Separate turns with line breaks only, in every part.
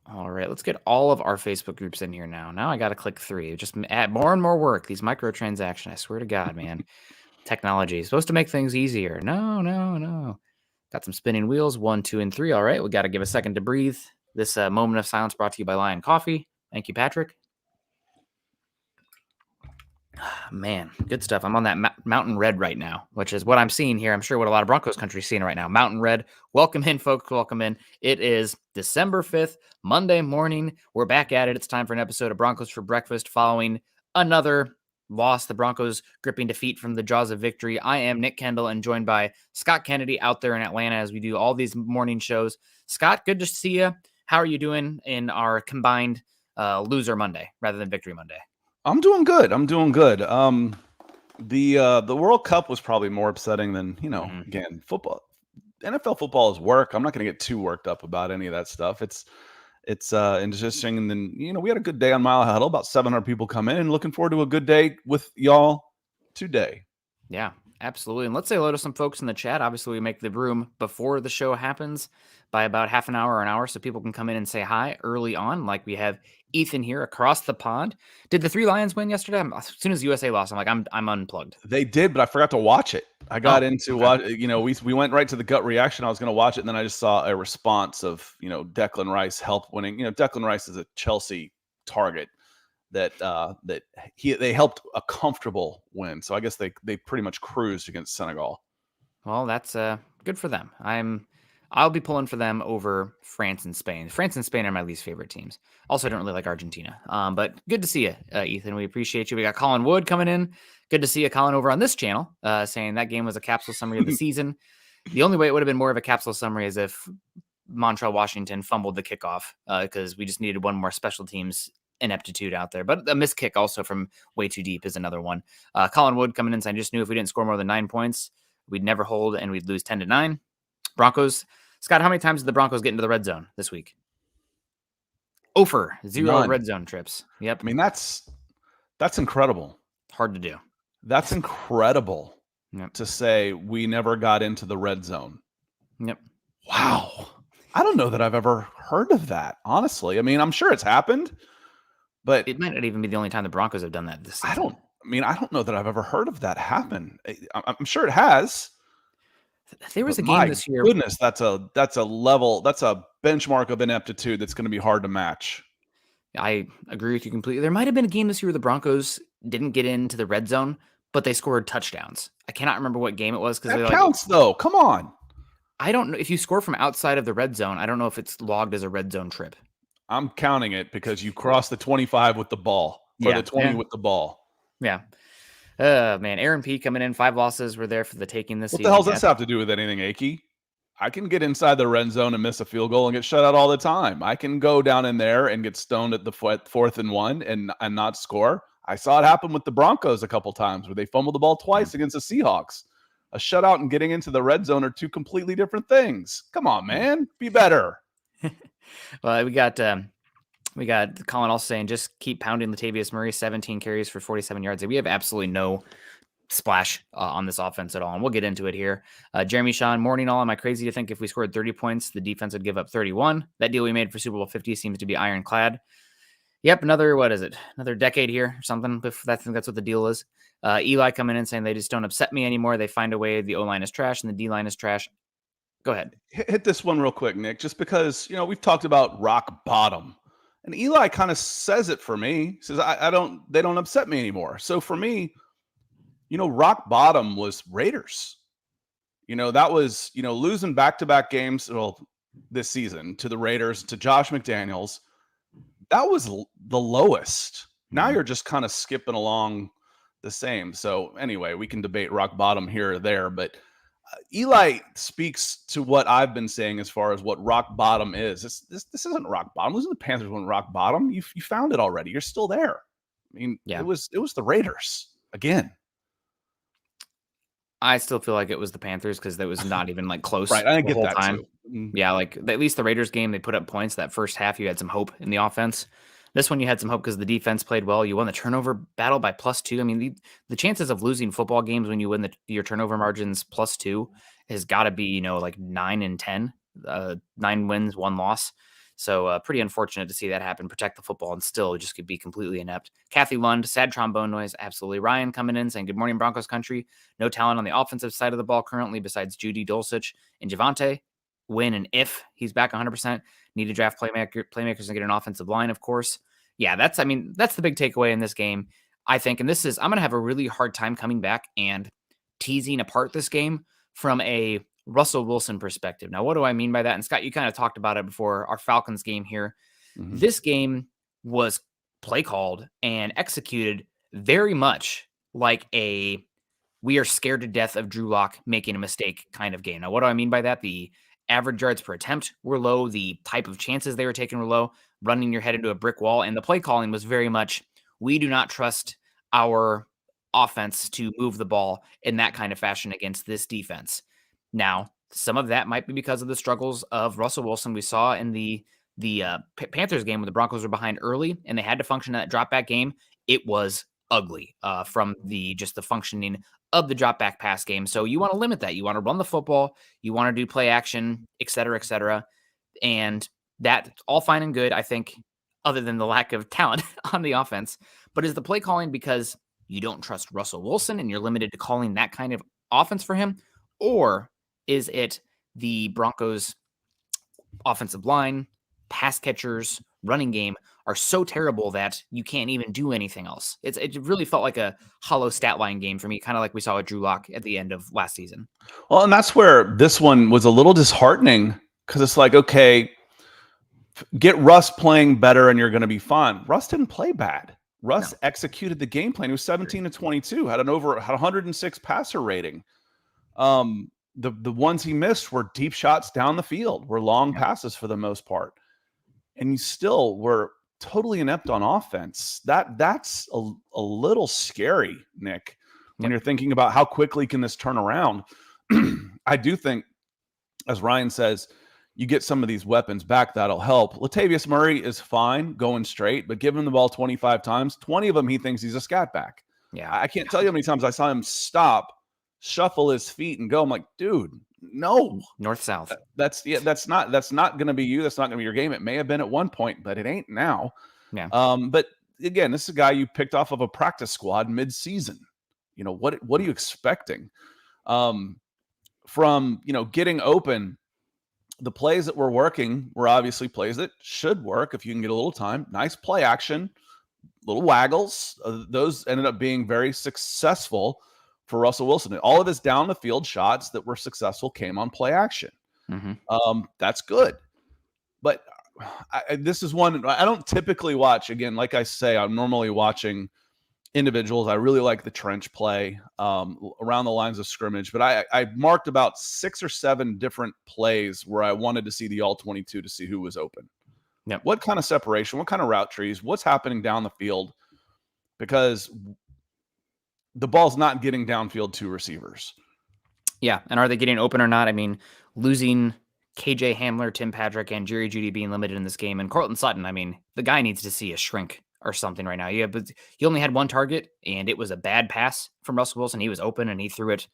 All right, let's get all of our Facebook groups in here now. Now I got to click 3. Just add more and more work. These microtransactions, I swear to God, man. Technology is supposed to make things easier. No, no, no. Got some spinning wheels, 1, 2, and 3. All right, we got to give a second to breathe. This moment of silence brought to you by Lion Coffee. Thank you, Patrick. Man, good stuff. I'm on that Mountain Red right now, which is what I'm seeing here. I'm sure what a lot of Broncos country is seeing right now. Mountain Red. Welcome in, folks. Welcome in. It is December 5th, Monday morning. We're back at it. It's time for an episode of Broncos for Breakfast following another loss. The Broncos gripping defeat from the jaws of victory. I am Nick Kendell and joined by Scott Kennedy out there in Atlanta as we do all these morning shows. Scott, good to see you. How are you doing in our combined loser Monday rather than victory Monday?
I'm doing good. The World Cup was probably more upsetting than, again, football. NFL football is work. I'm not going to get too worked up about any of that stuff. It's interesting. And then, we had a good day on Mile Huddle, about 700 people come in, and looking forward to a good day with y'all today.
Yeah, absolutely. And let's say hello to some folks in the chat. Obviously, we make the room before the show happens by about half an hour or an hour so people can come in and say hi early on. Like we have Ethan here across the pond. Did the 3 Lions win yesterday? As soon as USA lost, I'm like, I'm unplugged.
They did, but I forgot to watch it. I got into watch. We went right to the gut reaction. I was going to watch it, and then I just saw a response of Declan Rice help winning. Declan Rice is a Chelsea target that they helped a comfortable win. So I guess they pretty much cruised against Senegal.
Well, that's good for them. I'll be pulling for them over France and Spain. France and Spain are my least favorite teams. Also, I don't really like Argentina. But good to see you, Ethan. We appreciate you. We got Colin Wood coming in. Good to see you, Colin, over on this channel, saying that game was a capsule summary of the season. The only way it would have been more of a capsule summary is if Montreal Washington fumbled the kickoff because we just needed one more special teams ineptitude out there. But a missed kick also from way too deep is another one. Colin Wood coming in saying, just knew if we didn't score more than 9 points, we'd never hold and we'd lose 10-9. Broncos. Scott, how many times did the Broncos get into the red zone this week? Over 0
None.
red zone trips. Yep.
I mean, that's incredible.
Hard to do.
That's incredible to say we never got into the red zone.
Yep.
Wow. I don't know that I've ever heard of that, honestly. I mean, I'm sure it's happened, but
it might not even be the only time the Broncos have done that this season.
I don't know that I've ever heard of that happen. I'm sure it has.
There was a game this year.
Goodness, that's a benchmark of ineptitude that's going to be hard to match.
I agree with you completely. There might have been a game this year where the Broncos didn't get into the red zone, but they scored touchdowns. I cannot remember what game it was because
that counts though. Come on.
I don't know if you score from outside of the red zone. I don't know if it's logged as a red zone trip.
I'm counting it because you crossed the 25 with the ball or the 20 with the ball.
Yeah. Man, Aaron P coming in, 5 losses were there for the taking this season.
What the hell does this have to do with anything, Akey? I can get inside the red zone and miss a field goal and get shut out all the time. I can go down in there and get stoned at the 4th and 1 and not score. I saw it happen with the Broncos a couple times where they fumbled the ball twice against the Seahawks. A shutout and getting into the red zone are 2 completely different things. Come on, man. Be better.
Well, we got Colin also saying just keep pounding Latavius Murray, 17 carries for 47 yards. We have absolutely no splash on this offense at all, and we'll get into it here. Jeremy Sean, morning all. Am I crazy to think if we scored 30 points, the defense would give up 31? That deal we made for Super Bowl 50 seems to be ironclad. Yep, another decade here or something. I think that's what the deal is. Eli coming in saying they just don't upset me anymore. They find a way. The O-line is trash and the D-line is trash. Go ahead.
Hit this one real quick, Nick, just because, we've talked about rock bottom. And Eli kind of says it for me. He says, they don't upset me anymore. So for me, rock bottom was Raiders. That was, losing back-to-back games, this season to the Raiders, to Josh McDaniels. That was the lowest. Now you're just kind of skipping along the same. So anyway, we can debate rock bottom here or there, but Eli speaks to what I've been saying as far as what rock bottom is. This isn't rock bottom. Losing the Panthers wasn't rock bottom. You found it already. You're still there. I mean, it was the Raiders again.
I still feel like it was the Panthers because that was not even close.
Right, I get that
time.
Too.
Yeah, at least the Raiders game, they put up points. That first half, you had some hope in the offense. This one, you had some hope because the defense played well. You won the turnover battle by +2. I mean, the chances of losing football games when you win your turnover margins +2 has got to be, 9 and 10, 9 wins, 1 loss. So pretty unfortunate to see that happen. Protect the football and still just could be completely inept. Kathy Lund, sad trombone noise. Absolutely. Ryan coming in saying, good morning, Broncos country. No talent on the offensive side of the ball currently besides Judy Dulcich and Javante. When and if he's back 100%, need to draft playmakers and get an offensive line, of course. Yeah, that's the big takeaway in this game, I think. And I'm going to have a really hard time coming back and teasing apart this game from a Russell Wilson perspective. Now, what do I mean by that? And Scott, you kind of talked about it before our Falcons game here.
Mm-hmm.
This game was play called and executed very much like a we are scared to death of Drew Lock making a mistake kind of game. Now, what do I mean by that? The average yards per attempt were low. The type of chances they were taking were low, running your head into a brick wall. And the play calling was very much, we do not trust our offense to move the ball in that kind of fashion against this defense. Now, some of that might be because of the struggles of Russell Wilson. We saw in the Panthers game when the Broncos were behind early and they had to function in that drop back game. It was ugly from the functioning of the drop back pass game. So you want to limit that. You want to run the football. You want to do play action, et cetera, et cetera. And that's all fine and good, I think, other than the lack of talent on the offense. But is the play calling because you don't trust Russell Wilson and you're limited to calling that kind of offense for him? Or is it the Broncos offensive line, pass catchers, running game are so terrible that you can't even do anything else? It really felt like a hollow stat line game for me, kind of like we saw with Drew Lock at the end of last season.
Well, and that's where this one was a little disheartening because it's like, okay, get Russ playing better and you're going to be fine. Russ didn't play bad. Russ executed the game plan. He was 17 to 22, had 106 passer rating. The ones he missed were deep shots down the field, were long passes for the most part. And you still were totally inept on offense. That's a little scary, Nick, when you're thinking about how quickly can this turn around. I do think, as Ryan says, you get some of these weapons back, that'll help. Latavius Murray is fine going straight, but give him the ball 25 times, 20 of them he thinks he's a scat back.
Yeah.
I can't tell you how many times I saw him stop, shuffle his feet, and go. I'm like, dude, no.
North-south.
That's not going to be you. That's not going to be your game. It may have been at one point, but it ain't now.
Yeah.
But again, this is a guy you picked off of a practice squad mid-season. What are you expecting? From getting open, the plays that were working were obviously plays that should work if you can get a little time. Nice play action, little waggles. Those ended up being very successful for Russell Wilson. And all of his down the field shots that were successful came on play action.
Mm-hmm.
That's good. But this is one I don't typically watch. Again, like I say, I'm normally watching individuals. I really like the trench play around the lines of scrimmage, but I marked about 6 or 7 different plays where I wanted to see the all 22 to see who was open.
Yep.
What kind of separation, what kind of route trees, what's happening down the field, because the ball's not getting downfield to receivers.
Yeah, and are they getting open or not? I mean, losing KJ Hamler, Tim Patrick, and Jerry Jeudy being limited in this game, and Cortland Sutton, I mean, the guy needs to see a shrink or something right now. Yeah, but he only had one target, and it was a bad pass from Russell Wilson. He was open, and he threw it,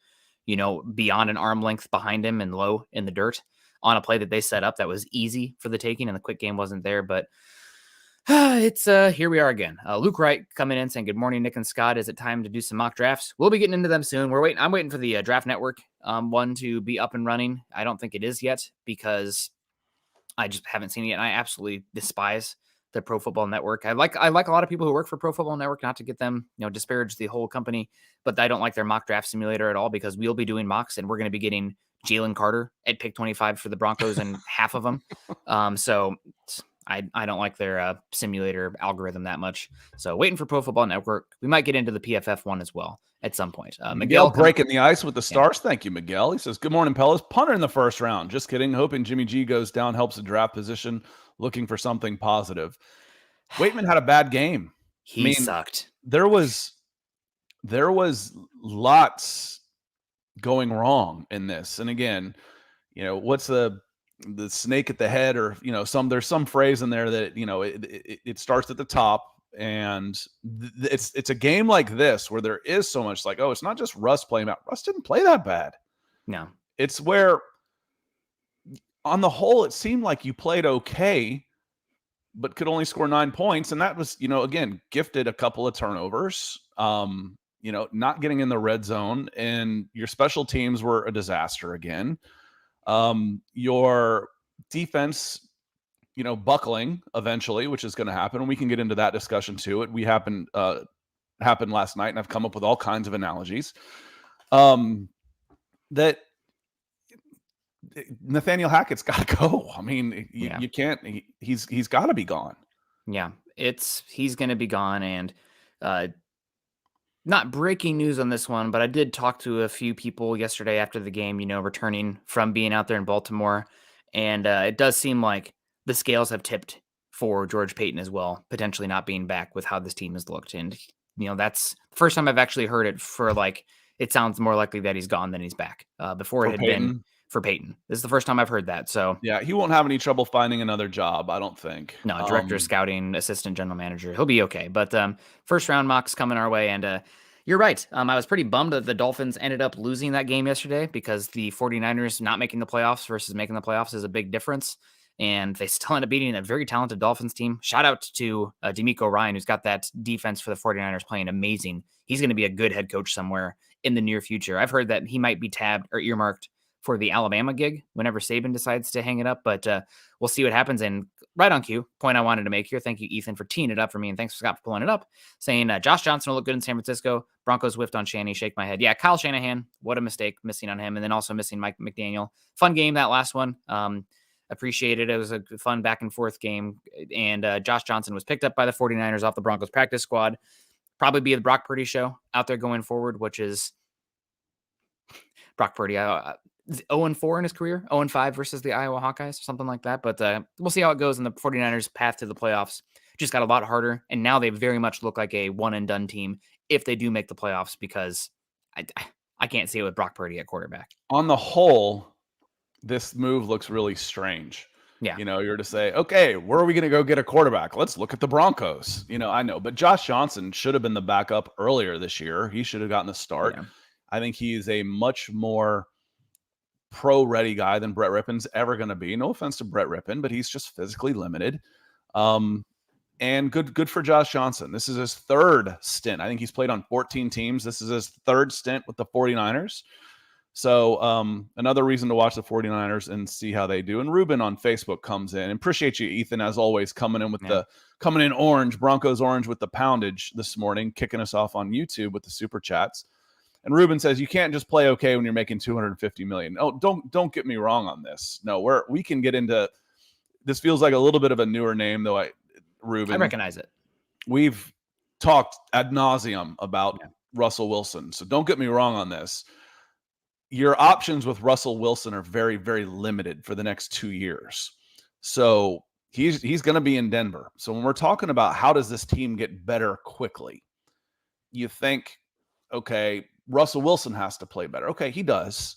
beyond an arm length behind him and low in the dirt on a play that they set up that was easy for the taking, and the quick game wasn't there. But it's here we are again. Luke Wright coming in saying, good morning, Nick and Scott. Is it time to do some mock drafts? We'll be getting into them soon. I'm waiting for the Draft Network one to be up and running. I don't think it is yet because I just haven't seen it yet. And I absolutely despise the Pro Football Network. I like a lot of people who work for Pro Football Network, not to get them, disparage the whole company, but I don't like their mock draft simulator at all because we'll be doing mocks and we're going to be getting Jalen Carter at pick 25 for the Broncos and half of them. So I don't like their simulator algorithm that much. So waiting for Pro Football Network. We might get into the PFF one as well at some point.
Miguel breaking the ice with the stars. Yeah. Thank you, Miguel. He says, good morning, fellas. Punter in the first round. Just kidding. Hoping Jimmy G goes down, helps the draft position. Looking for something positive. Waitman had a bad game.
He sucked.
There was lots going wrong in this. And again, what's the snake at the head, or there's some phrase in there that it starts at the top, and it's a game like this where there is so much like, oh, it's not just Russ playing out. Russ didn't play that bad.
No,
it's where on the whole it seemed like you played okay, but could only score 9 points. And that was, again, gifted a couple of turnovers, not getting in the red zone. And your special teams were a disaster again. Your defense, buckling eventually, which is going to happen. And we can get into that discussion too. Happened last night, and I've come up with all kinds of analogies. That Nathaniel Hackett's got to go. I mean, you can't. He's got to be gone.
Yeah, he's going to be gone, and not breaking news on this one, but I did talk to a few people yesterday after the game. Returning from being out there in Baltimore, and it does seem like the scales have tipped for George Paton as well, potentially not being back with how this team has looked. And that's the first time I've actually heard it for it sounds more likely that he's gone than he's back. Before it had been for Paton. This is the first time I've heard that. So
yeah, he won't have any trouble finding another job, I don't think.
No, director of scouting, assistant general manager. He'll be okay. But first round mocks coming our way. And you're right. I was pretty bummed that the Dolphins ended up losing that game yesterday because the 49ers not making the playoffs versus making the playoffs is a big difference. And they still end up beating a very talented Dolphins team. Shout out to D'Amico Ryan, who's got that defense for the 49ers playing amazing. He's going to be a good head coach somewhere in the near future. I've heard that he might be tabbed or earmarked for the Alabama gig whenever Saban decides to hang it up, but we'll see what happens. And right on cue, point I wanted to make here. Thank you, Ethan, for teeing it up for me, and thanks, Scott, for pulling it up, saying Josh Johnson will look good in San Francisco. Broncos whiffed on Shanny. Shake my head. Yeah, Kyle Shanahan, what a mistake missing on him, and then also missing Mike McDaniel. Fun game, that last one. Appreciated it. It was a fun back and forth game, and Josh Johnson was picked up by the 49ers off the Broncos practice squad. Probably be the Brock Purdy show out there going forward, which is Brock Purdy. 0-4 in his career, 0-5 versus the Iowa Hawkeyes, something like that. But we'll see how it goes in the 49ers' path to the playoffs. Just got a lot harder, and now they very much look like a one-and-done team if they do make the playoffs, because I can't see it with Brock Purdy at quarterback.
On the whole, this move looks really strange.
Yeah.
You're to say, okay, where are we going to go get a quarterback? Let's look at the Broncos. I know, but Josh Johnson should have been the backup earlier this year. He should have gotten the start. Yeah. I think he's a much more pro-ready guy than Brett Rippon's ever going to be. No offense to Brett Rippon, but he's just physically limited. And good for Josh Johnson. This is his third stint. I think he's played on 14 teams. This is his third stint with the 49ers. So another reason to watch the 49ers and see how they do. And Ruben on Facebook comes in. And appreciate you, Ethan, as always, coming in orange, Broncos orange with the poundage this morning, kicking us off on YouTube with the super chats. And Ruben says, you can't just play okay when you're making $250 million. Oh, don't get me wrong on this. No, we can get into this. Feels like a little bit of a newer name, though. Ruben,
I recognize it.
We've talked ad nauseum about Russell Wilson, so don't get me wrong on this. Your options with Russell Wilson are very, very limited for the next 2 years. So he's going to be in Denver. So when we're talking about how does this team get better quickly, you think, okay, Russell Wilson has to play better. Okay, he does.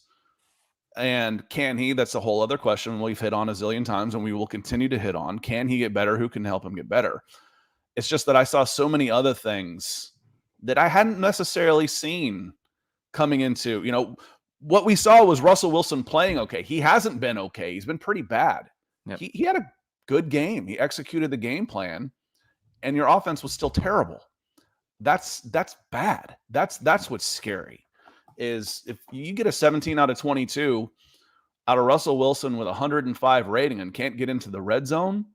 And can he? That's a whole other question we've hit on a zillion times, and we will continue to hit on. Can he get better? Who can help him get better? It's just that I saw so many other things that I hadn't necessarily seen coming into, what we saw was Russell Wilson playing okay. He hasn't been okay. He's been pretty bad. Yep. He had a good game. He executed the game plan, and your offense was still terrible. That's bad. That's what's scary, is if you get a 17 out of 22 out of Russell Wilson with 105 rating and can't get into the red zone,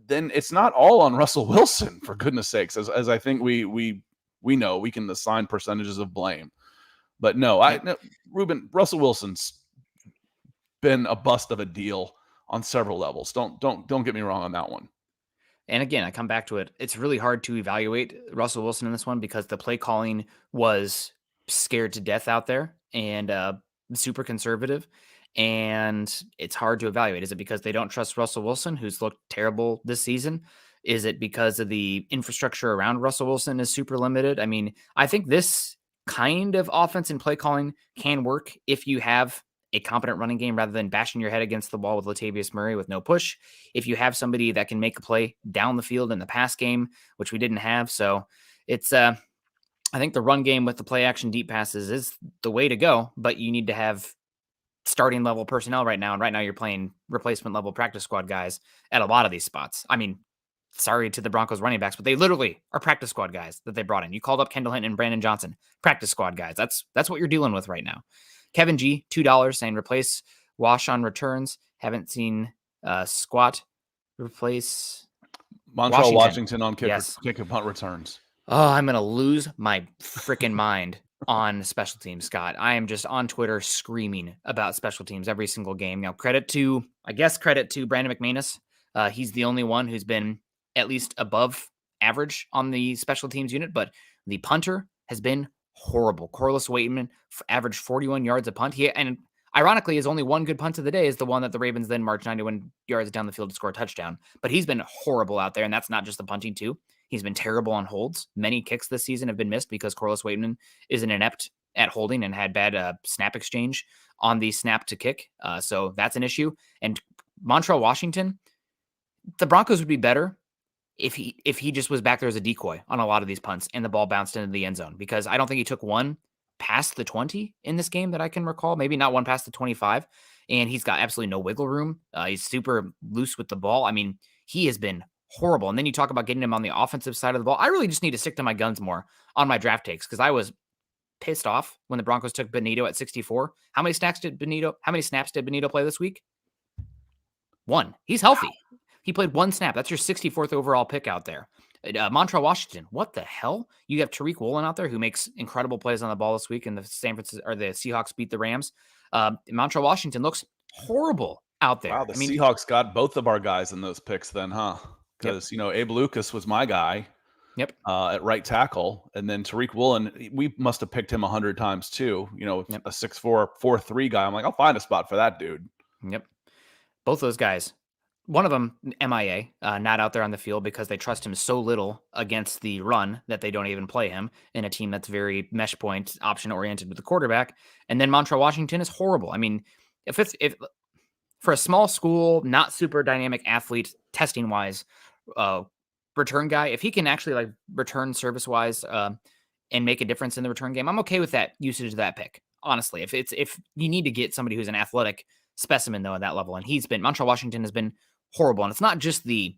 then it's not all on Russell Wilson, for goodness sakes, as I think we know we can assign percentages of blame. But no, Ruben, Russell Wilson's been a bust of a deal on several levels. Don't get me wrong on that one.
And again, I come back to it. It's really hard to evaluate Russell Wilson in this one because the play calling was scared to death out there and super conservative. And it's hard to evaluate. Is it because they don't trust Russell Wilson, who's looked terrible this season? Is it because of the infrastructure around Russell Wilson is super limited? I mean, I think this kind of offense and play calling can work if you have a competent running game rather than bashing your head against the wall with Latavius Murray with no push. If you have somebody that can make a play down the field in the pass game, which we didn't have. So it's, I think the run game with the play action deep passes is the way to go, but you need to have starting level personnel right now. And right now you're playing replacement level practice squad guys at a lot of these spots. I mean, sorry to the Broncos running backs, but they literally are practice squad guys that they brought in. You called up Kendall Hinton and Brandon Johnson, practice squad guys. That's what you're dealing with right now. Kevin G, $2 saying replace Wash on returns. Haven't seen Squat replace
Montreal Washington on kick and punt returns.
Oh, I'm going to lose my freaking mind on special teams, Scott. I am just on Twitter screaming about special teams every single game. Now, credit to Brandon McManus. He's the only one who's been at least above average on the special teams unit, but the punter has been horrible. Corliss Waitman averaged 41 yards a punt. And ironically, his only one good punt of the day is the one that the Ravens then marched 91 yards down the field to score a touchdown. But he's been horrible out there, and that's not just the punting too. He's been terrible on holds. Many kicks this season have been missed because Corliss Waitman is an inept at holding and had bad snap exchange on the snap to kick. So that's an issue. And Montreal Washington, the Broncos would be better if he just was back there as a decoy on a lot of these punts and the ball bounced into the end zone, because I don't think he took one past the 20 in this game that I can recall, maybe not one past the 25. And he's got absolutely no wiggle room. He's super loose with the ball. I mean, he has been horrible. And then you talk about getting him on the offensive side of the ball. I really just need to stick to my guns more on my draft takes, because I was pissed off when the Broncos took Benito at 64. How many snaps did Benito play this week? One. He's healthy. He played one snap. That's your 64th overall pick out there. Montreal Washington, what the hell? You have Tariq Woolen out there who makes incredible plays on the ball this week, and the Seahawks beat the Rams. Montreal Washington looks horrible out there.
Wow, Seahawks got both of our guys in those picks then, huh? Because, Abe Lucas was my guy.
Yep.
At right tackle. And then Tariq Woolen, we must have picked him 100 times too. A 6'4", 4'3" guy. I'm like, I'll find a spot for that dude.
Yep. Both those guys. One of them, MIA, not out there on the field because they trust him so little against the run that they don't even play him in a team that's very mesh point option oriented with the quarterback. And then Montreal Washington is horrible. I mean, if for a small school, not super dynamic athlete testing wise, return guy, if he can actually return service wise and make a difference in the return game, I'm okay with that usage of that pick. Honestly, if you need to get somebody who's an athletic specimen though at that level, and Montreal Washington has been horrible. And it's not just the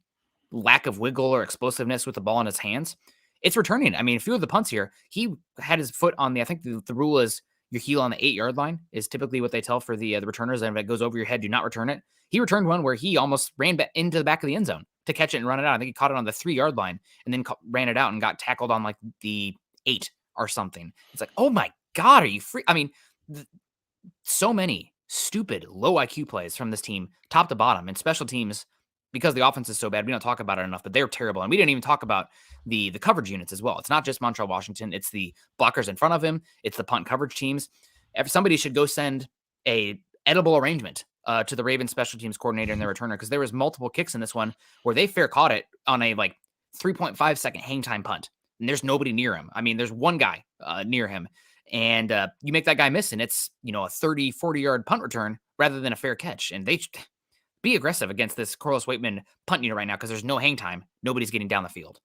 lack of wiggle or explosiveness with the ball in his hands. It's returning. I mean, a few of the punts here, he had his foot on I think the rule is your heel on the 8-yard line is typically what they tell for the returners. And if it goes over your head, do not return it. He returned one where he almost ran back into the back of the end zone to catch it and run it out. I think he caught it on the 3-yard line and then ran it out and got tackled on the 8 or something. It's like, oh my God, are you free? I mean, so many stupid low IQ plays from this team, top to bottom, and special teams, because the offense is so bad. We don't talk about it enough, but they're terrible. And we didn't even talk about the coverage units as well. It's not just Montreal Washington. It's the blockers in front of him. It's the punt coverage teams. If somebody should go send a edible arrangement to the Ravens special teams coordinator and their returner, because there was multiple kicks in this one where they fair caught it on a 3.5 second hang time punt. And there's nobody near him. I mean, there's one guy near him. And you make that guy miss, and it's, a 30, 40-yard punt return rather than a fair catch. And they be aggressive against this Corliss Waitman punt unit right now because there's no hang time. Nobody's getting down the field.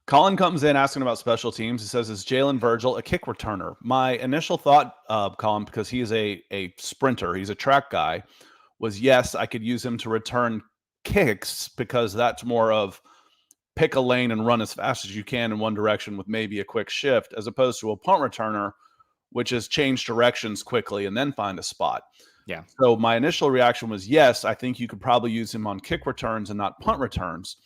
Colin comes in asking about special teams. He says, is Jalen Virgil a kick returner? My initial thought, Colin, because he is a sprinter, he's a track guy, was yes, I could use him to return kicks because that's more of pick a lane and run as fast as you can in one direction with maybe a quick shift, as opposed to a punt returner, which is change directions quickly and then find a spot.
Yeah.
So my initial reaction was, yes, I think you could probably use him on kick returns and not punt returns.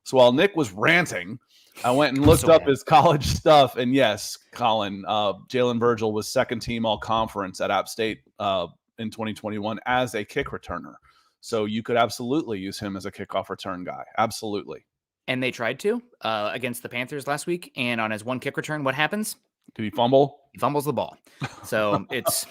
So while Nick was ranting, I went and looked up his college stuff. And yes, Colin, Jalen Virgil was second team all conference at App State in 2021 as a kick returner. So you could absolutely use him as a kickoff return guy. Absolutely.
And they tried to against the Panthers last week. And on his one kick return, what happens?
Did he fumble?
He fumbles the ball. So it's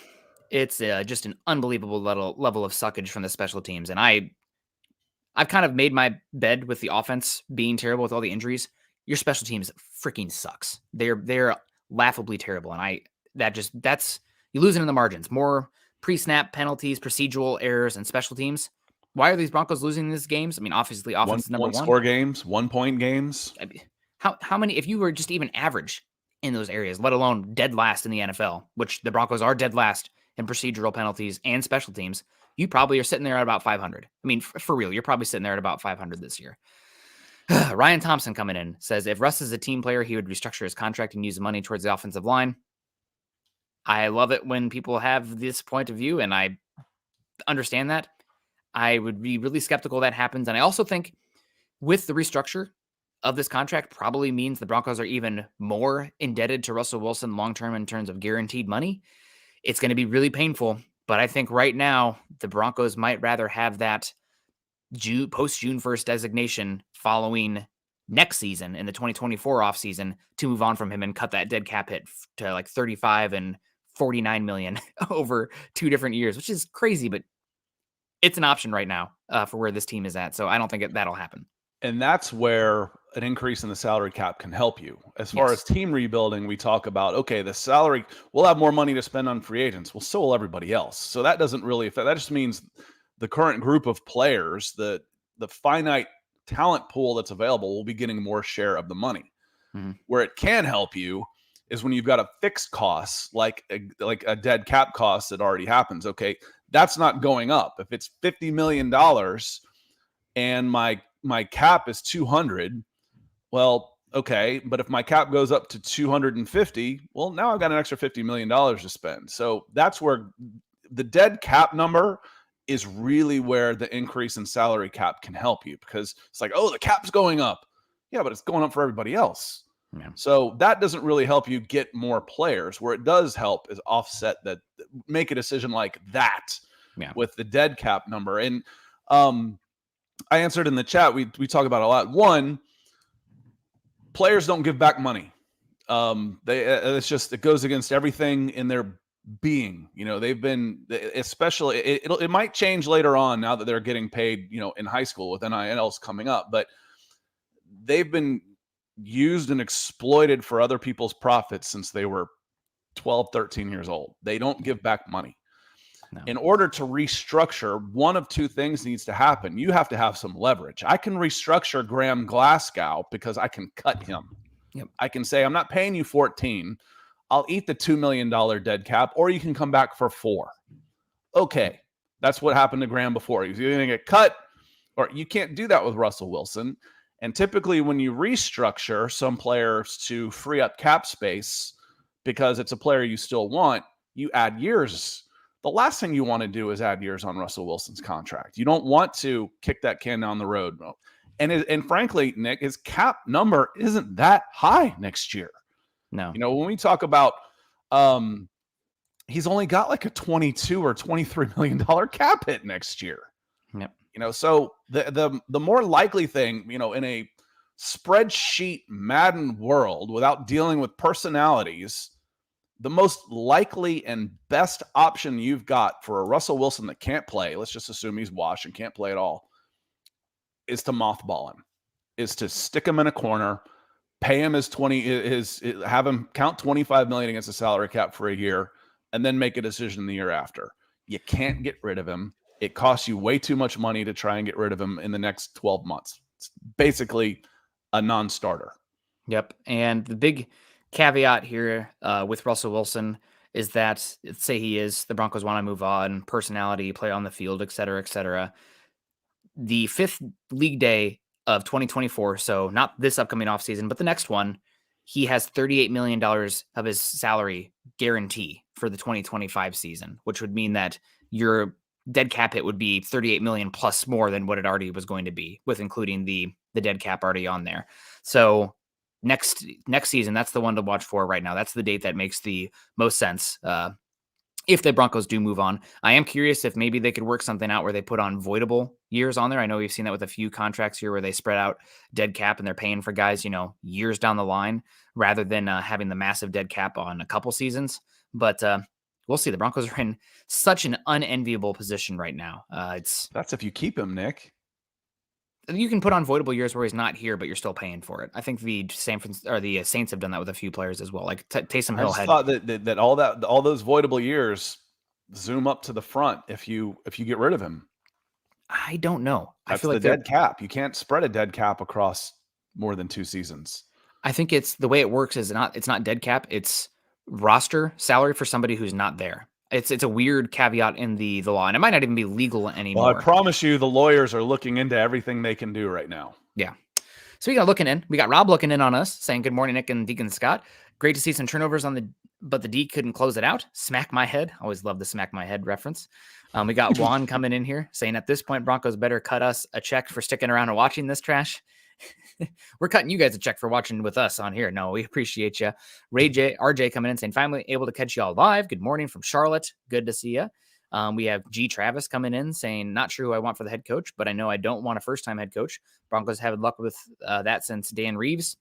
just an unbelievable level of suckage from the special teams. And I've kind of made my bed with the offense being terrible with all the injuries. Your special teams freaking sucks. They're laughably terrible. And that's you losing in the margins. More pre-snap penalties, procedural errors, and special teams. Why are these Broncos losing these games? I mean, obviously, offense is number one.
One-score games, 1-point games.
How many? If you were just even average in those areas, let alone dead last in the NFL, which the Broncos are dead last and procedural penalties and special teams, you probably are sitting there at about 500. I mean, for real, you're probably sitting there at about 500 this year. Ryan Thompson coming in says, if Russ is a team player, he would restructure his contract and use the money towards the offensive line. I love it when people have this point of view, and I understand that. I would be really skeptical that happens. And I also think with the restructure of this contract probably means the Broncos are even more indebted to Russell Wilson long-term in terms of guaranteed money. It's going to be really painful, but I think right now the Broncos might rather have that post-June 1st designation following next season in the 2024 offseason to move on from him and cut that dead cap hit to like 35 and 49 million over 2 different years, which is crazy, but it's an option right now for where this team is at. So I don't think that'll happen.
And that's where an increase in the salary cap can help you. As far as team rebuilding, we talk about, okay, the salary, we'll have more money to spend on free agents. Well, so will everybody else. So that doesn't really affect, that just means the current group of players, the finite talent pool that's available will be getting more share of the money. Mm-hmm. Where it can help you is when you've got a fixed cost, like a dead cap cost that already happens. Okay, that's not going up. If it's $50 million and my cap is 200, well, okay, but if my cap goes up to 250, well, now I've got an extra $50 million to spend. So that's where the dead cap number is really where the increase in salary cap can help you, because it's like, oh, the cap's going up. Yeah, but it's going up for everybody else. Yeah. So that doesn't really help you get more players. Where it does help is offset that, make a decision like that with the dead cap number. And I answered in the chat, we talk about a lot. One, players don't give back money. It goes against everything in their being. You know, they've been, especially, it might change later on now that they're getting paid, you know, in high school with NILs coming up, but they've been used and exploited for other people's profits since they were 12, 13 years old. They don't give back money. No. In order to restructure, one of two things needs to happen. You have to have some leverage. I can restructure Graham Glasgow because I can cut him. Yep. I can say, I'm not paying you 14. I'll eat the $2 million dead cap, or you can come back for 4. Okay. That's what happened to Graham before. He's either going to get cut, or you can't do that with Russell Wilson. And typically when you restructure some players to free up cap space because it's a player you still want, you add years. The last thing you want to do is add years on Russell Wilson's contract. You don't want to kick that can down the road. And frankly, Nick, his cap number isn't that high next year. No. You know, when we talk about he's only got like a $22 or $23 million cap hit next year. Yep. You know, so the more likely thing, you know, in a spreadsheet Madden world without dealing with personalities, the most likely and best option you've got for a Russell Wilson that can't play, let's just assume he's washed and can't play at all, is to mothball him, is to stick him in a corner, pay him have him count 25 million against the salary cap for a year, and then make a decision the year after. You can't get rid of him. It costs you way too much money to try and get rid of him in the next 12 months. It's basically a non-starter.
Yep. And the big caveat here with Russell Wilson is that, say the Broncos want to move on, personality, play on the field, et cetera, et cetera. The 5th league day of 2024, so not this upcoming offseason, but the next one, he has $38 million of his salary guarantee for the 2025 season, which would mean that your dead cap hit would be 38 million plus more than what it already was going to be, with including the dead cap already on there. So next season, that's the one to watch for right now. That's the date that makes the most sense. If the Broncos do move on, I am curious if maybe they could work something out where they put on voidable years on there. I know we've seen that with a few contracts here where they spread out dead cap and they're paying for guys, you know, years down the line rather than having the massive dead cap on a couple seasons. But we'll see. The Broncos are in such an unenviable position right now.
That's if you keep him, Nick.
You can put on voidable years where he's not here, but you're still paying for it. I think the Saints have done that with a few players as well. Like Taysom Hill had
thought that all those voidable years zoom up to the front if you get rid of him.
I don't know.
That's
I feel like
the dead cap. You can't spread a dead cap across more than 2 seasons.
I think it's the way it works is it's not dead cap. It's roster salary for somebody who's not there. It's a weird caveat in the law, and it might not even be legal
Well, I
anymore.
promise you the lawyers are looking into everything they can do right now.
Yeah. Speaking of looking in, we got Rob looking in on us, saying good morning, Nick and Deacon Scott. Great to see some turnovers but the D couldn't close it out. Smack my head. Always love the smack my head reference. We got Juan coming in here saying at this point, Broncos better cut us a check for sticking around and watching this trash. We're cutting you guys a check for watching with us on here. No, we appreciate you. RJ coming in saying finally able to catch y'all live. Good morning from Charlotte. Good to see you. We have G Travis coming in saying, not sure who I want for the head coach, but I know I don't want a first-time head coach. Broncos have had luck with that since Dan Reeves.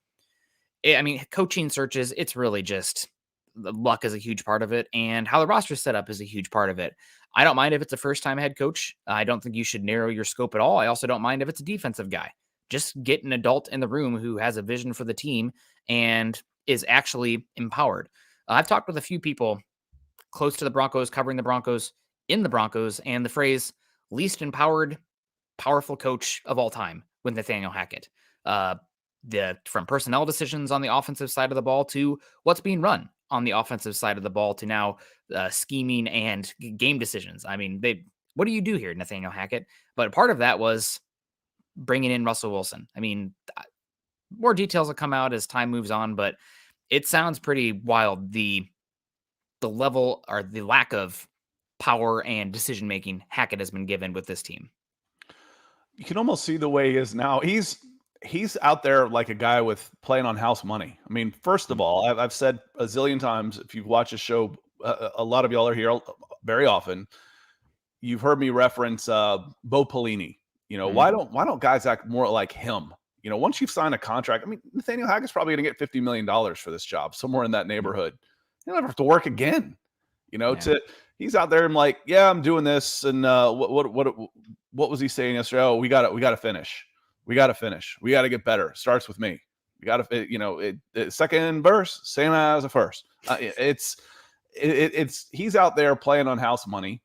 Coaching searches, it's really just luck is a huge part of it, and how the roster is set up is a huge part of it. I don't mind if it's a first-time head coach. I don't think you should narrow your scope at all. I also don't mind if it's a defensive guy. Just get an adult in the room who has a vision for the team and is actually empowered. I've talked with a few people close to the Broncos, covering the Broncos, in the Broncos, and the phrase least empowered, powerful coach of all time with Nathaniel Hackett. From personnel decisions on the offensive side of the ball to what's being run on the offensive side of the ball to now scheming and game decisions. I mean, what do you do here, Nathaniel Hackett? But part of that was bringing in Russell Wilson. I mean, more details will come out as time moves on, but it sounds pretty wild. The level or the lack of power and decision-making Hackett has been given with this team.
You can almost see the way he is now. He's out there like a guy with playing on house money. I mean, first of all, I've said a zillion times, if you've watched the show, a lot of y'all are here very often. You've heard me reference Bo Pelini. Why don't guys act more like him? Once you've signed a contract, I mean, Nathaniel Hackett's probably going to get $50 million for this job, somewhere in that neighborhood. He'll never have to work again. He's out there and like, yeah, I'm doing this. And what was he saying yesterday? Oh, we got to finish. We got to finish. We got to get better. Starts with me. We got to, second verse, same as a first. He's out there playing on house money.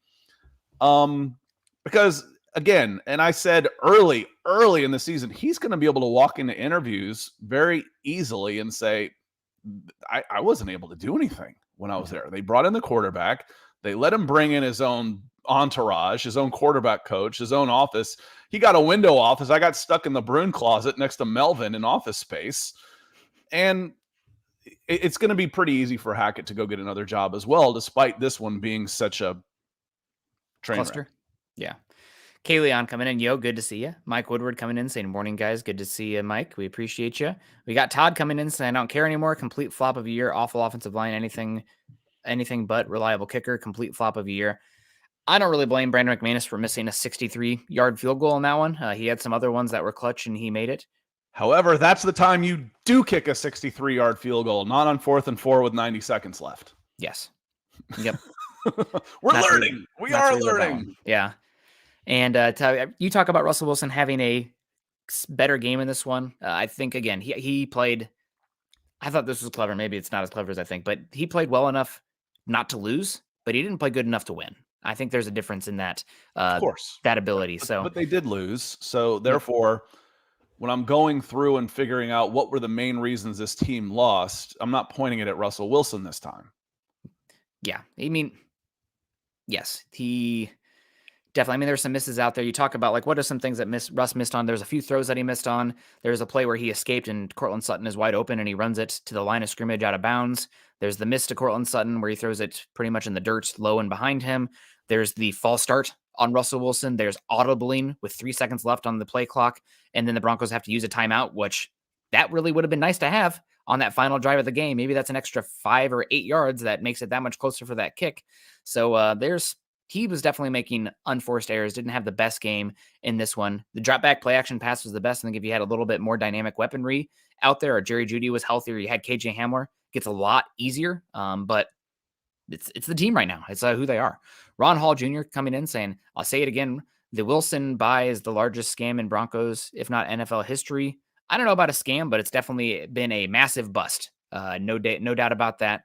Because again, and I said early in the season, he's going to be able to walk into interviews very easily and say, I wasn't able to do anything when I was there. They brought in the quarterback. They let him bring in his own entourage, his own quarterback coach, his own office. He got a window office. I got stuck in the broom closet next to Melvin in office space. And it's going to be pretty easy for Hackett to go get another job as well, despite this one being such a train wreck.
Yeah. Kayleon coming in. Yo, good to see you. Mike Woodward coming in saying, morning, guys. Good to see you, Mike. We appreciate you. We got Todd coming in saying, I don't care anymore. Complete flop of a year. Awful offensive line. Anything but reliable kicker. Complete flop of a year. I don't really blame Brandon McManus for missing a 63-yard field goal on that one. He had some other ones that were clutch, and he made it.
However, that's the time you do kick a 63-yard field goal, not on 4th and 4 with 90 seconds left.
Yes. Yep.
We're learning. We are learning.
Yeah. And you talk about Russell Wilson having a better game in this one. I think, again, he played – I thought this was clever. Maybe it's not as clever as I think, but he played well enough not to lose, but he didn't play good enough to win. I think there's a difference in that,
of course,
that ability.
But they did lose. So therefore, when I'm going through and figuring out what were the main reasons this team lost, I'm not pointing it at Russell Wilson this time.
Yeah. I mean, yes, he definitely. I mean, there's some misses out there. You talk about like, what are some things that Russ missed on? There's a few throws that he missed on. There's a play where he escaped and Cortland Sutton is wide open and he runs it to the line of scrimmage out of bounds. There's the miss to Cortland Sutton where he throws it pretty much in the dirt, low and behind him. There's the false start on Russell Wilson. There's audibling with 3 seconds left on the play clock. And then the Broncos have to use a timeout, which that really would have been nice to have on that final drive of the game. Maybe that's an extra 5 or 8 yards that makes it that much closer for that kick. So he was definitely making unforced errors, didn't have the best game in this one. The drop back play action pass was the best. I think if you had a little bit more dynamic weaponry out there, or Jerry Jeudy was healthier, you had KJ Hamler, gets a lot easier. But it's the team right now. It's who they are. Ron Hall Jr. coming in saying, I'll say it again, the Wilson buy is the largest scam in Broncos, if not NFL history. I don't know about a scam, but it's definitely been a massive bust. No doubt about that.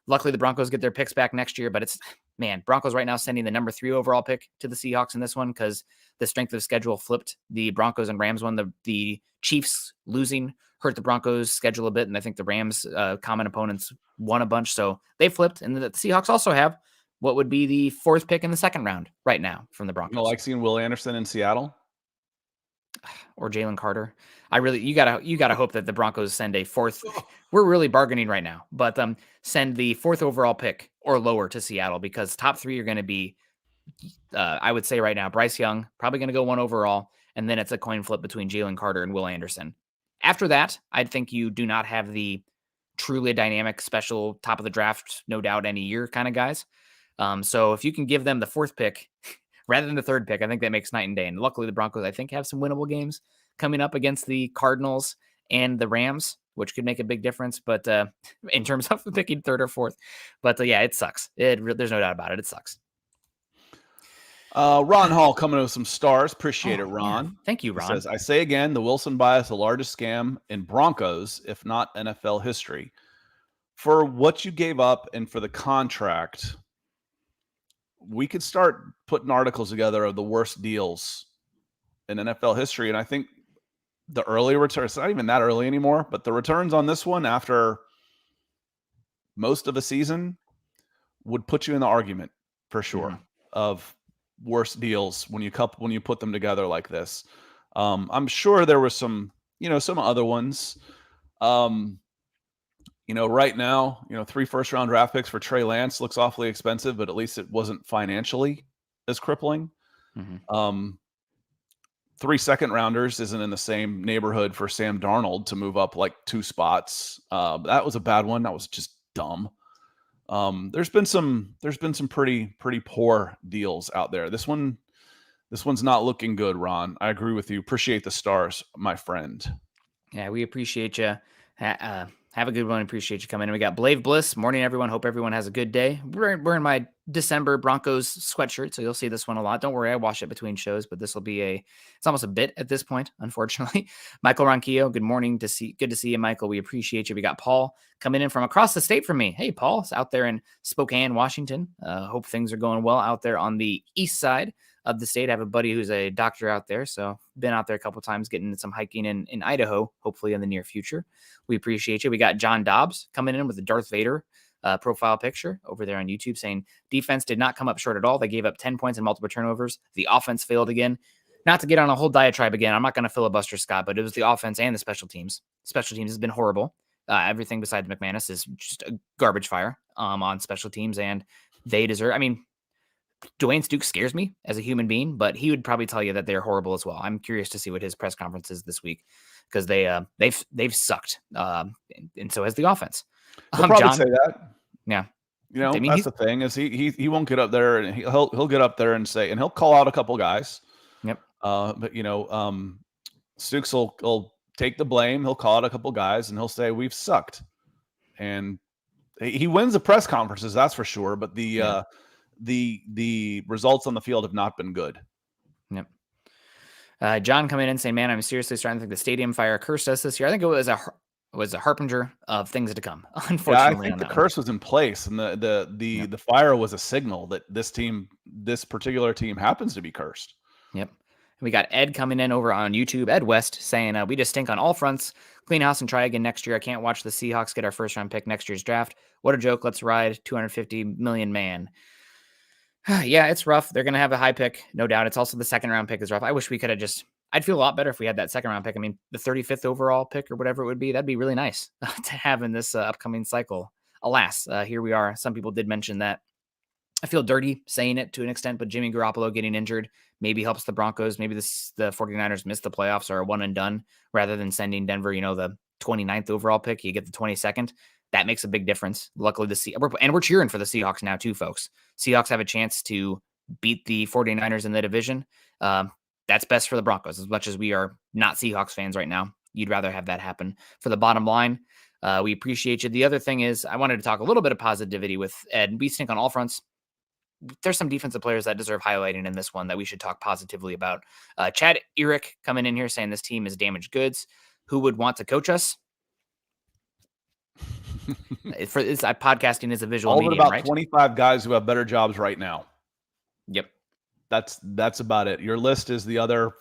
Luckily, the Broncos get their picks back next year, but Broncos right now sending the number 3 overall pick to the Seahawks in this one because the strength of schedule flipped. The Broncos and Rams won. The Chiefs losing hurt the Broncos' schedule a bit, and I think the Rams' common opponents won a bunch, so they flipped. And the Seahawks also have what would be the 4th pick in the 2nd round right now from the Broncos.
You like seeing Will Anderson in Seattle?
Or Jalen Carter. You gotta hope that the Broncos send a 4th. We're really bargaining right now, but send the 4th overall pick or lower to Seattle, because top 3 are going to be, I would say right now, Bryce Young, probably going to go 1 overall, and then it's a coin flip between Jalen Carter and Will Anderson. After that, I think you do not have the truly dynamic, special, top of the draft, no doubt any year kind of guys. So if you can give them the 4th pick rather than the 3rd pick, I think that makes night and day. And luckily, the Broncos, I think, have some winnable games coming up against the Cardinals and the Rams, which could make a big difference. But in terms of picking 3rd or 4th, but yeah, it sucks. There's no doubt about it. It sucks.
Ron Hall coming with some stars. Appreciate it, Ron.
Yeah. Thank you, Ron.
He says, I say again, the Wilson bias, the largest scam in Broncos, if not NFL history. For what you gave up and for the contract, we could start putting articles together of the worst deals in NFL history. And I think the early returns, it's not even that early anymore, but the returns on this one after most of a season would put you in the argument for sure of worst deals when you put them together like this. I'm sure there were some other ones. Right now, 3 first-round draft picks for Trey Lance looks awfully expensive, but at least it wasn't financially as crippling. 3 second-rounders isn't in the same neighborhood for Sam Darnold to move up like 2 spots. That was a bad one. That was just dumb. There's been some pretty poor deals out there. This one's not looking good, Ron. I agree with you. Appreciate the stars, my friend.
Yeah, we appreciate you. Have a good one. Appreciate you coming in. We got Blave Bliss. Morning, everyone. Hope everyone has a good day. We're in my December Broncos sweatshirt, so you'll see this one a lot. Don't worry, I wash it between shows, but this will be it's almost a bit at this point, unfortunately. Michael Ronquillo, good morning. Good to see you, Michael. We appreciate you. We got Paul coming in from across the state from me. Hey, Paul, it's out there in Spokane, Washington. Hope things are going well out there on the east side of the state. I have a buddy who's a doctor out there, so been out there a couple times getting some hiking in Idaho, hopefully in the near future. We appreciate you. We got John Dobbs coming in with the Darth Vader profile picture over there on YouTube, saying defense did not come up short at all. They gave up 10 points and multiple turnovers. The offense failed again. Not to get on a whole diatribe again, I'm not going to filibuster Scott, but it was the offense and the special teams. Special teams has been horrible. Everything besides McManus is just a garbage fire on special teams, and they deserve. I mean, Dwayne Stukes scares me as a human being, but he would probably tell you that they're horrible as well. I'm curious to see what his press conference is this week, because they've sucked, and so has the offense.
He'll probably
John,
say that.
Yeah,
I mean, that's the thing is he won't get up there, and he'll get up there and say, and he'll call out a couple guys.
Yep.
But Stukes will take the blame. He'll call out a couple guys, and he'll say we've sucked, and he wins the press conferences, that's for sure. But the results on the field have not been good.
Yep. John coming in saying, man, I'm seriously starting to think the stadium fire cursed us this year. I think it was a harbinger of things to come. Unfortunately,
I think the curse was in place, and the fire was a signal that this particular team happens to be cursed.
Yep. And we got Ed coming in over on YouTube, Ed West, saying we just stink on all fronts. Clean house and try again next year. I can't watch the Seahawks get our first round pick next year's draft. What a joke. Let's ride 250 million man. Yeah, it's rough. They're going to have a high pick, no doubt. It's also the 2nd round pick is rough. I wish we could have I'd feel a lot better if we had that 2nd round pick. I mean, the 35th overall pick or whatever it would be, that'd be really nice to have in this upcoming cycle. Alas, here we are. Some people did mention that. I feel dirty saying it to an extent, but Jimmy Garoppolo getting injured maybe helps the Broncos. Maybe the 49ers miss the playoffs or are one and done rather than sending Denver, the 29th overall pick. You get the 22nd. That makes a big difference. Luckily, we're cheering for the Seahawks now too, folks. Seahawks have a chance to beat the 49ers in the division. That's best for the Broncos. As much as we are not Seahawks fans right now, you'd rather have that happen. For the bottom line, we appreciate you. The other thing is I wanted to talk a little bit of positivity with Ed. We stink on all fronts. There's some defensive players that deserve highlighting in this one that we should talk positively about. Chad Eric coming in here saying this team is damaged goods. Who would want to coach us? Podcasting is a visual
All
medium,
about
right?
25 guys who have better jobs right now.
Yep.
That's about it. Your list is the other.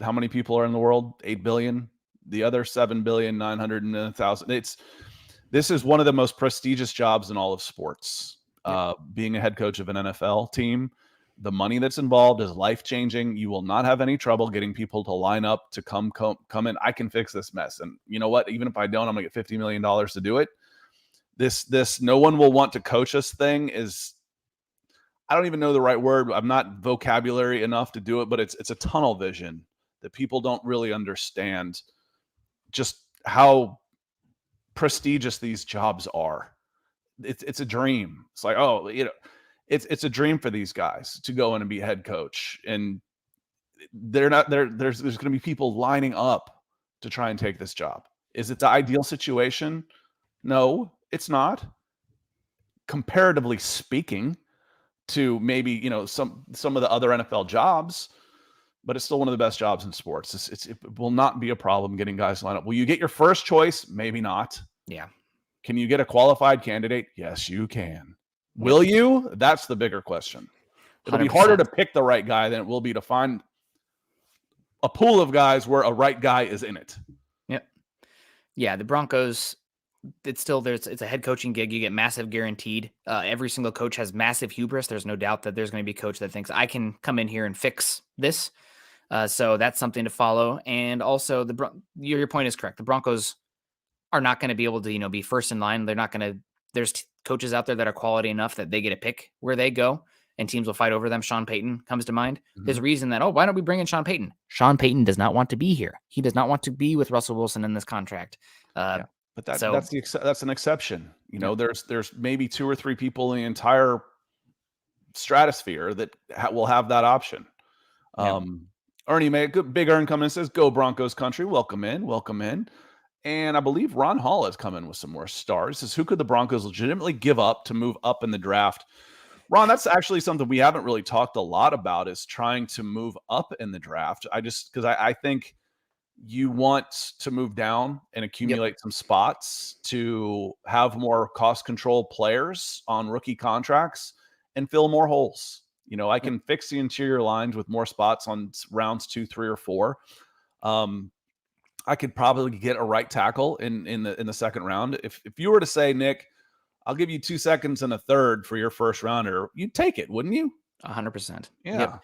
How many people are in the world? 8 billion. The other 7,900,000. This is one of the most prestigious jobs in all of sports. Being a head coach of an NFL team, the money that's involved is life-changing. You will not have any trouble getting people to line up to come in. I can fix this mess. And you know what? Even if I don't, I'm going to get $50 million to do it. This no one will want to coach us thing is, I don't even know the right word. I'm not vocabulary enough to do it, but it's a tunnel vision that people don't really understand just how prestigious these jobs are. It's a dream. It's like, oh, it's a dream for these guys to go in and be head coach, and they're not there. There's going to be people lining up to try and take this job. Is it the ideal situation? No, it's not. Comparatively speaking to maybe, some of the other NFL jobs, but it's still one of the best jobs in sports. It will not be a problem getting guys lined up. Will you get your first choice? Maybe not.
Yeah.
Can you get a qualified candidate? Yes, you can. Will you? That's the bigger question. It'll
100%.
be harder to pick the right guy than it will be to find a pool of guys where a right guy is in it.
Yep. Yeah, the Broncos, it's a head coaching gig. You get massive guaranteed. Every single coach has massive hubris. There's no doubt that there's going to be a coach that thinks I can come in here and fix this. So that's something to follow. And also your point is correct. The Broncos are not going to be able to, be first in line. They're not going to, there's coaches out there that are quality enough that they get a pick where they go and teams will fight over them. Sean Payton comes to mind. Mm-hmm. There's a reason that, why don't we bring in Sean Payton? Sean Payton does not want to be here. He does not want to be with Russell Wilson in this contract.
But that's an exception. There's maybe 2 or 3 people in the entire stratosphere that will have that option. Ernie May, Big Earn coming and says, "Go Broncos country. Welcome in. And I believe Ron Hall has come in with some more stars. Says, who could the Broncos legitimately give up to move up in the draft? Ron, that's actually something we haven't really talked a lot about, is trying to move up in the draft. Because I think you want to move down and accumulate some spots to have more cost control players on rookie contracts and fill more holes. I can fix the interior lines with more spots on rounds 2, 3, or 4. I could probably get a right tackle in the second round. If you were to say, Nick, I'll give you 2 seconds and a third for your first rounder, you'd take it, wouldn't you?
100%.
Yeah.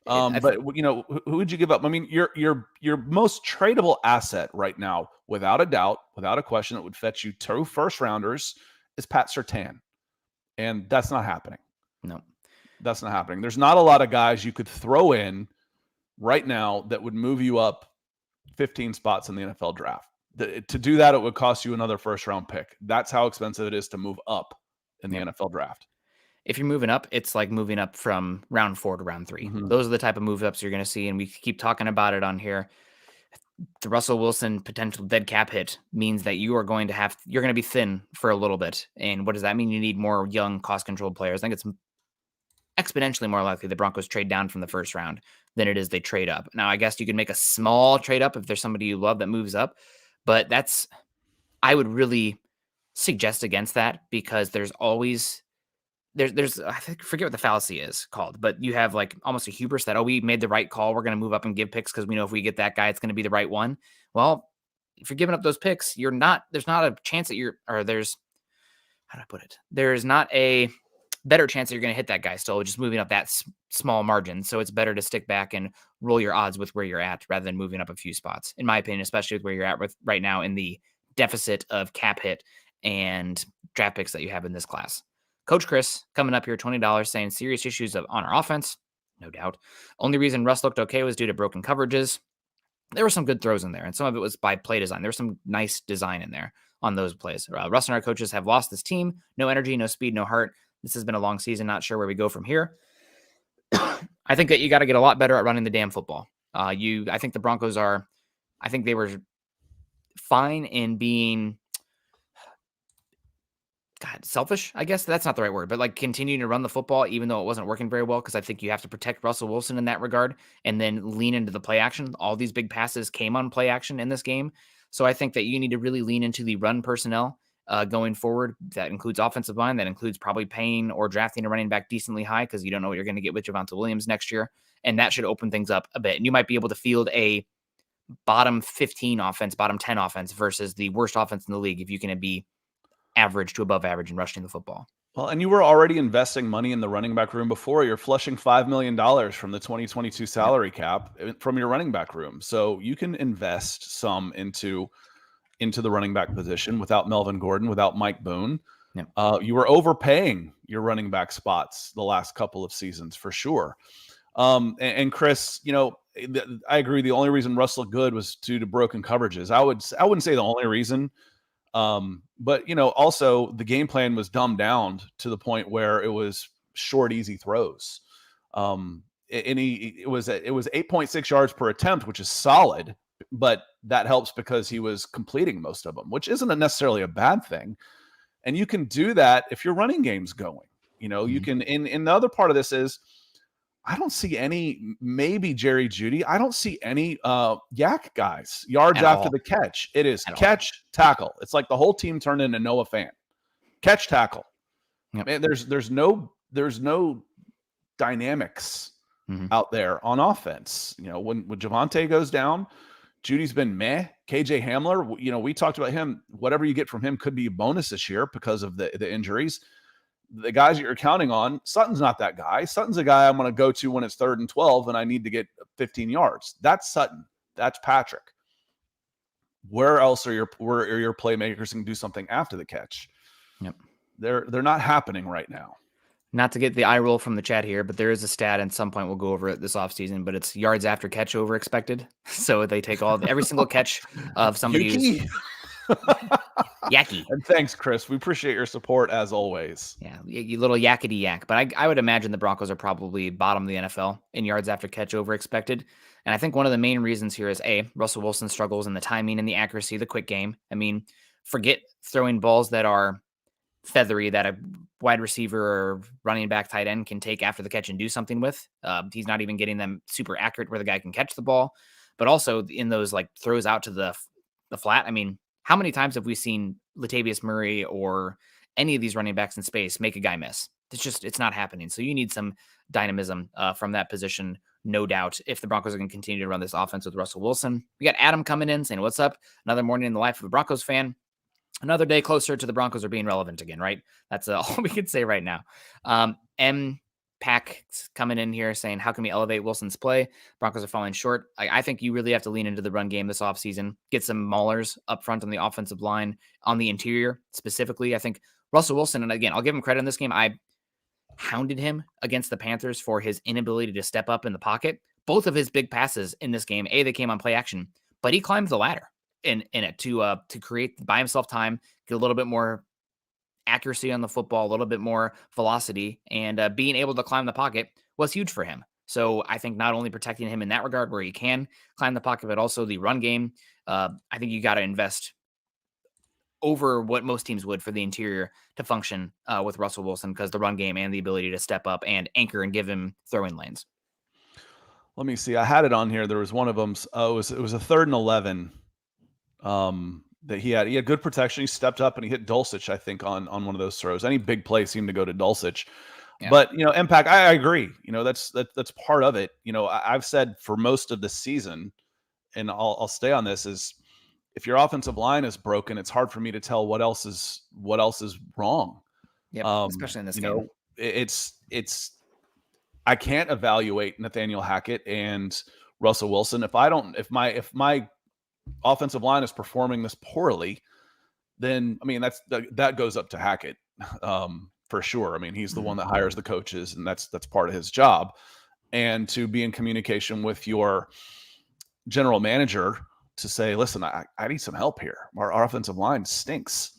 But who would you give up? I mean, your most tradable asset right now, without a doubt, without a question, that would fetch you 2 first rounders is Pat Surtain, and that's not happening.
No,
that's not happening. There's not a lot of guys you could throw in right now that would move you up 15 spots in the NFL draft. To do that, it would cost you another first round pick. That's how expensive it is to move up in the NFL draft.
If you're moving up, it's like moving up from round 4 to round 3. Mm-hmm. Those are the type of move ups you're going to see. And we keep talking about it on here. The Russell Wilson potential dead cap hit means that you're going to be thin for a little bit. And what does that mean? You need more young, cost controlled players. I think it's exponentially more likely the Broncos trade down from the first round than it is they trade up. Now, I guess you can make a small trade up if there's somebody you love that moves up, but I would really suggest against that, because there's always, I forget what the fallacy is called, but you have like almost a hubris that, we made the right call. We're going to move up and give picks because we know if we get that guy, it's going to be the right one. Well, if you're giving up those picks, there's not a chance that how do I put it? There's not a better chance that you're going to hit that guy still, just moving up that small margin. So it's better to stick back and roll your odds with where you're at rather than moving up a few spots, in my opinion, especially with where you're at with right now in the deficit of cap hit and draft picks that you have in this class. Coach Chris coming up here, $20, saying serious issues on our offense. No doubt. Only reason Russ looked okay was due to broken coverages. There were some good throws in there, and some of it was by play design. There was some nice design in there on those plays. Russ and our coaches have lost this team. No energy, no speed, no heart. This has been a long season. Not sure where we go from here. I think that you got to get a lot better at running the damn football. I think the Broncos they were fine in being, selfish, I guess. That's not the right word, but like continuing to run the football, even though it wasn't working very well, because I think you have to protect Russell Wilson in that regard and then lean into the play action. All these big passes came on play action in this game. So I think that you need to really lean into the run personnel going forward. That includes offensive line. That includes probably paying or drafting a running back decently high, because you don't know what you're going to get with Javonte Williams next year. And that should open things up a bit. And you might be able to field a bottom 15 offense, bottom 10 offense versus the worst offense in the league if you can be average to above average in rushing the football.
Well, and you were already investing money in the running back room before. You're flushing $5 million from the 2022
Yep.
salary cap from your running back room. So you can invest some into the running back position without Melvin Gordon, without Mike Boone.
Yep.
You were overpaying your running back spots the last couple of seasons for sure. And Chris, I agree. The only reason Russ looked good was due to broken coverages. I wouldn't say the only reason. But also the game plan was dumbed down to the point where it was short, easy throws. And it was 8.6 yards per attempt, which is solid, but that helps because he was completing most of them, which isn't necessarily a bad thing. And you can do that if your running game's going. You can. And the other part of this is, I don't see any, maybe Jerry Jeudy. I don't see any yak guys yards after the catch. It is catch, tackle. It's like the whole team turned into Noah Fant. Catch, tackle.
Yep.
Man, there's no dynamics out there on offense. When Javonte goes down, Judy's been meh. KJ Hamler, we talked about him. Whatever you get from him could be a bonus this year because of the injuries. The guys that you're counting on, Sutton's not that guy. Sutton's a guy I'm going to go to when it's 3rd and 12 and I need to get 15 yards. That's Sutton. That's Patrick. Where else are your playmakers can do something after the catch?
Yep.
They're not happening right now.
Not to get the eye roll from the chat here, but there is a stat, and at some point we'll go over it this offseason, but it's yards after catch over expected. So they take every single catch of somebody who's Yacky.
And thanks, Chris. We appreciate your support as always.
Yeah, you little yakety yak. But I would imagine the Broncos are probably bottom of the NFL in yards after catch over expected. And I think one of the main reasons here is Russell Wilson struggles in the timing and the accuracy, the quick game. I mean, forget throwing balls that are feathery that a wide receiver or running back tight end can take after the catch and do something with. He's not even getting them super accurate where the guy can catch the ball. But also in those like throws out to the flat. I mean, how many times have we seen Latavius Murray or any of these running backs in space make a guy miss? It's not happening. So you need some dynamism from that position, no doubt, if the Broncos are going to continue to run this offense with Russell Wilson. We got Adam coming in saying, what's up? Another morning in the life of a Broncos fan. Another day closer to the Broncos are being relevant again, right? That's all we can say right now. M. Pack coming in here saying, how can we elevate Wilson's play? Broncos are falling short. I think you really have to lean into the run game this offseason, get some maulers up front on the offensive line, on the interior specifically. I think Russell Wilson, and again, I'll give him credit in this game. I hounded him against the Panthers for his inability to step up in the pocket. Both of his big passes in this game, they came on play action, but he climbed the ladder in it to create by himself time, get a little bit more accuracy on the football, a little bit more velocity, and being able to climb the pocket was huge for him. So I think not only protecting him in that regard where he can climb the pocket, but also the run game. I think you got to invest over what most teams would for the interior to function with Russell Wilson, because the run game and the ability to step up and anchor and give him throwing lanes.
Let me see. I had it on here. There was one of them. It was a 3rd and 11. That he had good protection. He stepped up and he hit Dulcich, I think, on one of those throws. Any big play seemed to go to Dulcich. Yeah. But impact, I agree. That's part of it. I've said for most of the season, and I'll stay on this, is if your offensive line is broken, it's hard for me to tell what else is wrong.
Yeah, especially in this game.
It's I can't evaluate Nathaniel Hackett and Russell Wilson if my offensive line is performing this poorly, then that goes up to Hackett for sure. He's the one that hires the coaches, and that's part of his job. And to be in communication with your general manager to say, listen, I need some help here. Our offensive line stinks.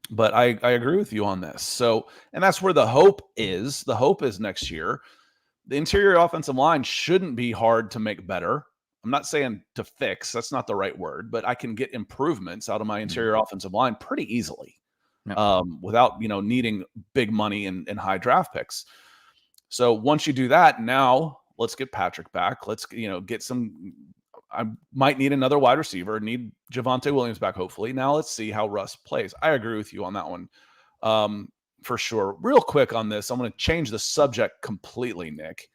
But I agree with you on this. So, and that's where the hope is. The hope is next year. The interior offensive line shouldn't be hard to make better. I'm not saying to fix, that's not the right word, but I can get improvements out of my interior offensive line pretty easily without, needing big money and high draft picks. So once you do that, now let's get Patrick back. Let's, get some, I might need another wide receiver, need Javonte Williams back, hopefully. Now let's see how Russ plays. I agree with you on that one for sure. Real quick on this, I'm going to change the subject completely, Nick.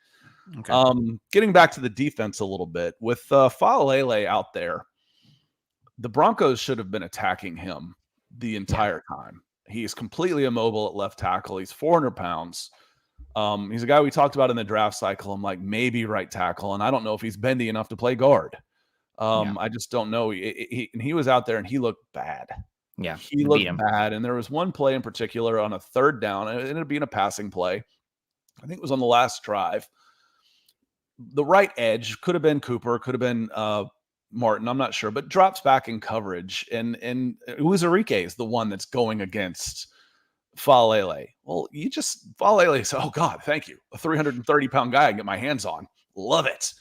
Okay. Getting back to the defense a little bit with Faalele out there, the Broncos should have been attacking him the entire time. He's completely immobile at left tackle. He's 400 pounds. He's a guy we talked about in the draft cycle. I'm like, maybe right tackle, and I don't know if he's bendy enough to play guard. I just don't know. He was out there and he looked bad.
Yeah,
He looked bad. And there was one play in particular on a third down. And it ended up being a passing play. I think it was on the last drive. The right edge could have been Cooper, could have been Martin. I'm not sure, but drops back in coverage. And Uzarike is the one that's going against Falele. Well, Falele said, oh God, thank you. A 330-pound guy I can get my hands on. Love it.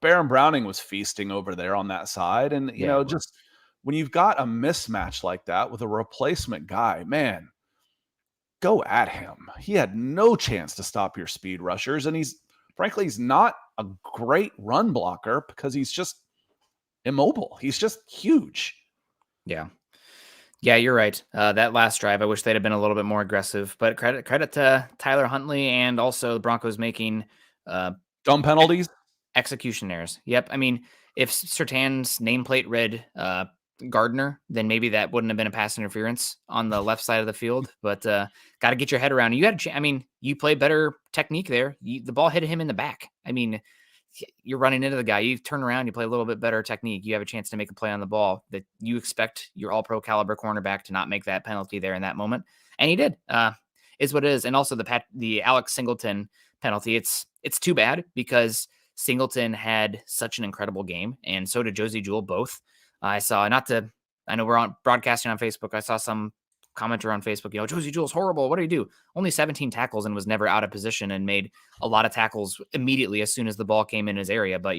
Baron Browning was feasting over there on that side. And, just when you've got a mismatch like that with a replacement guy, man, go at him. He had no chance to stop your speed rushers. And he's not a great run blocker because he's just immobile. He's just huge.
Yeah. Yeah, you're right. That last drive, I wish they'd have been a little bit more aggressive, but credit to Tyler Huntley and also the Broncos making
dumb penalties.
Execution errors. Yep. I mean, if Surtain's nameplate read Gardner, then maybe that wouldn't have been a pass interference on the left side of the field. But got to get your head around. You got to. You play better technique there. The ball hit him in the back. I mean, you're running into the guy. You turn around. You play a little bit better technique. You have a chance to make a play on the ball that you expect your All-Pro caliber cornerback to not make that penalty there in that moment, and he did. Is what it is. And also the Alex Singleton penalty. It's too bad because Singleton had such an incredible game, and so did Josie Jewell both. I know we're on broadcasting on Facebook. I saw some commenter on Facebook, Josie Jewell's horrible. What did he do? Only 17 tackles and was never out of position and made a lot of tackles immediately as soon as the ball came in his area. But,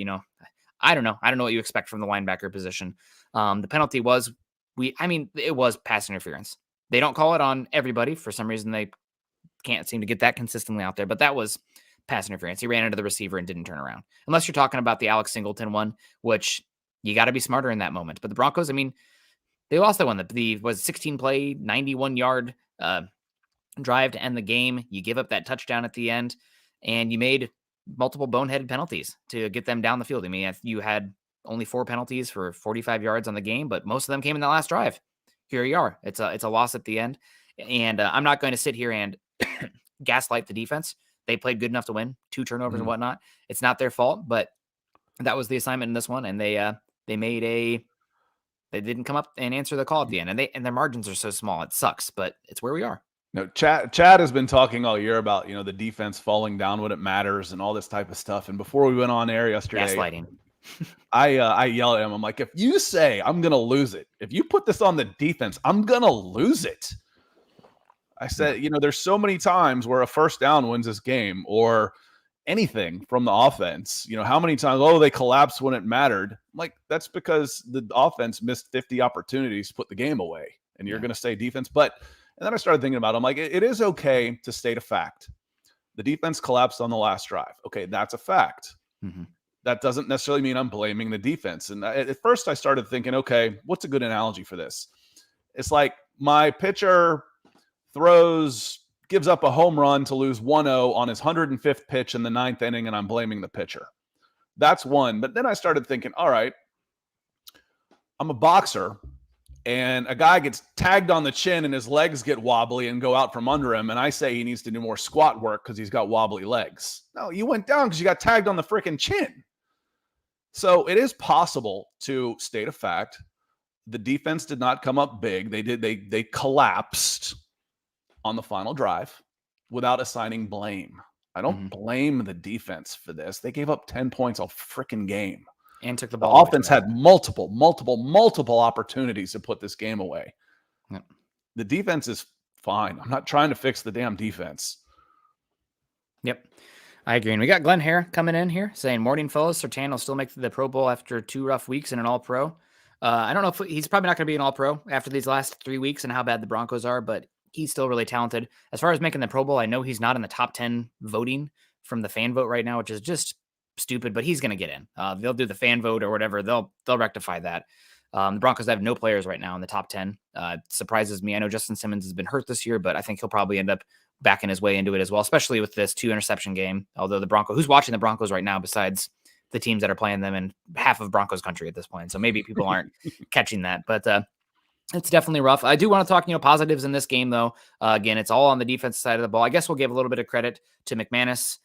I don't know. I don't know what you expect from the linebacker position. The penalty was, it was pass interference. They don't call it on everybody. For some reason, they can't seem to get that consistently out there, but that was pass interference. He ran into the receiver and didn't turn around. Unless you're talking about the Alex Singleton one, which you got to be smarter in that moment. But the Broncos, they lost that one. The was 16 play, 91 yard drive to end the game. You give up that touchdown at the end, and you made multiple boneheaded penalties to get them down the field. You had only 4 penalties for 45 yards on the game, but most of them came in the last drive. Here you are. It's a loss at the end, and I'm not going to sit here and gaslight the defense. They played good enough to win, 2 turnovers and whatnot. It's not their fault, but that was the assignment in this one, and they didn't come up and answer the call at the end, and their margins are so small. It sucks, but it's where we are.
No, Chad has been talking all year about the defense falling down when it matters and all this type of stuff. And before we went on air yesterday,
gaslighting.
I yelled at him. I'm like, if you say I'm gonna lose it, if you put this on the defense, I'm gonna lose it. I said, there's so many times where a first down wins this game or anything from the offense. How many times, they collapsed when it mattered. I'm like, that's because the offense missed 50 opportunities to put the game away, and you're going to say defense. And then I started thinking about it. I'm like, it is okay to state a fact. The defense collapsed on the last drive. Okay, that's a fact. Mm-hmm. That doesn't necessarily mean I'm blaming the defense. And at first I started thinking, okay, what's a good analogy for this? It's like my pitcher gives up a home run to lose 1-0 on his 105th pitch in the 9th inning, and I'm blaming the pitcher. That's one. But then I started thinking, all right, I'm a boxer, and a guy gets tagged on the chin and his legs get wobbly and go out from under him, and I say he needs to do more squat work because he's got wobbly legs. No, you went down because you got tagged on the freaking chin. So it is possible to state a fact. The defense did not come up big. They collapsed on the final drive without assigning blame. I don't blame the defense for this. They gave up 10 points all freaking game.
And took the ball.
The offense had multiple opportunities to put this game away. Yep. The defense is fine. I'm not trying to fix the damn defense.
Yep. I agree. And we got Glenn Hare coming in here saying, morning, fellas. Surtain will still make the Pro Bowl after 2 rough weeks and an All-Pro. I don't know if he's probably not going to be an All-Pro after these last 3 weeks and how bad the Broncos are, but he's still really talented. As far as making the Pro Bowl, I know he's not in the top 10 voting from the fan vote right now, which is just stupid, but he's going to get in. They'll do the fan vote or whatever. They'll rectify that. The Broncos have no players right now in the top 10. Surprises me. I know Justin Simmons has been hurt this year, but I think he'll probably end up backing his way into it as well, especially with this 2 interception game. Although who's watching the Broncos right now besides the teams that are playing them in half of Broncos country at this point? So maybe people aren't catching that, but It's definitely rough. I do want to talk, positives in this game, though. Again, it's all on the defensive side of the ball. I guess we'll give a little bit of credit to McManus.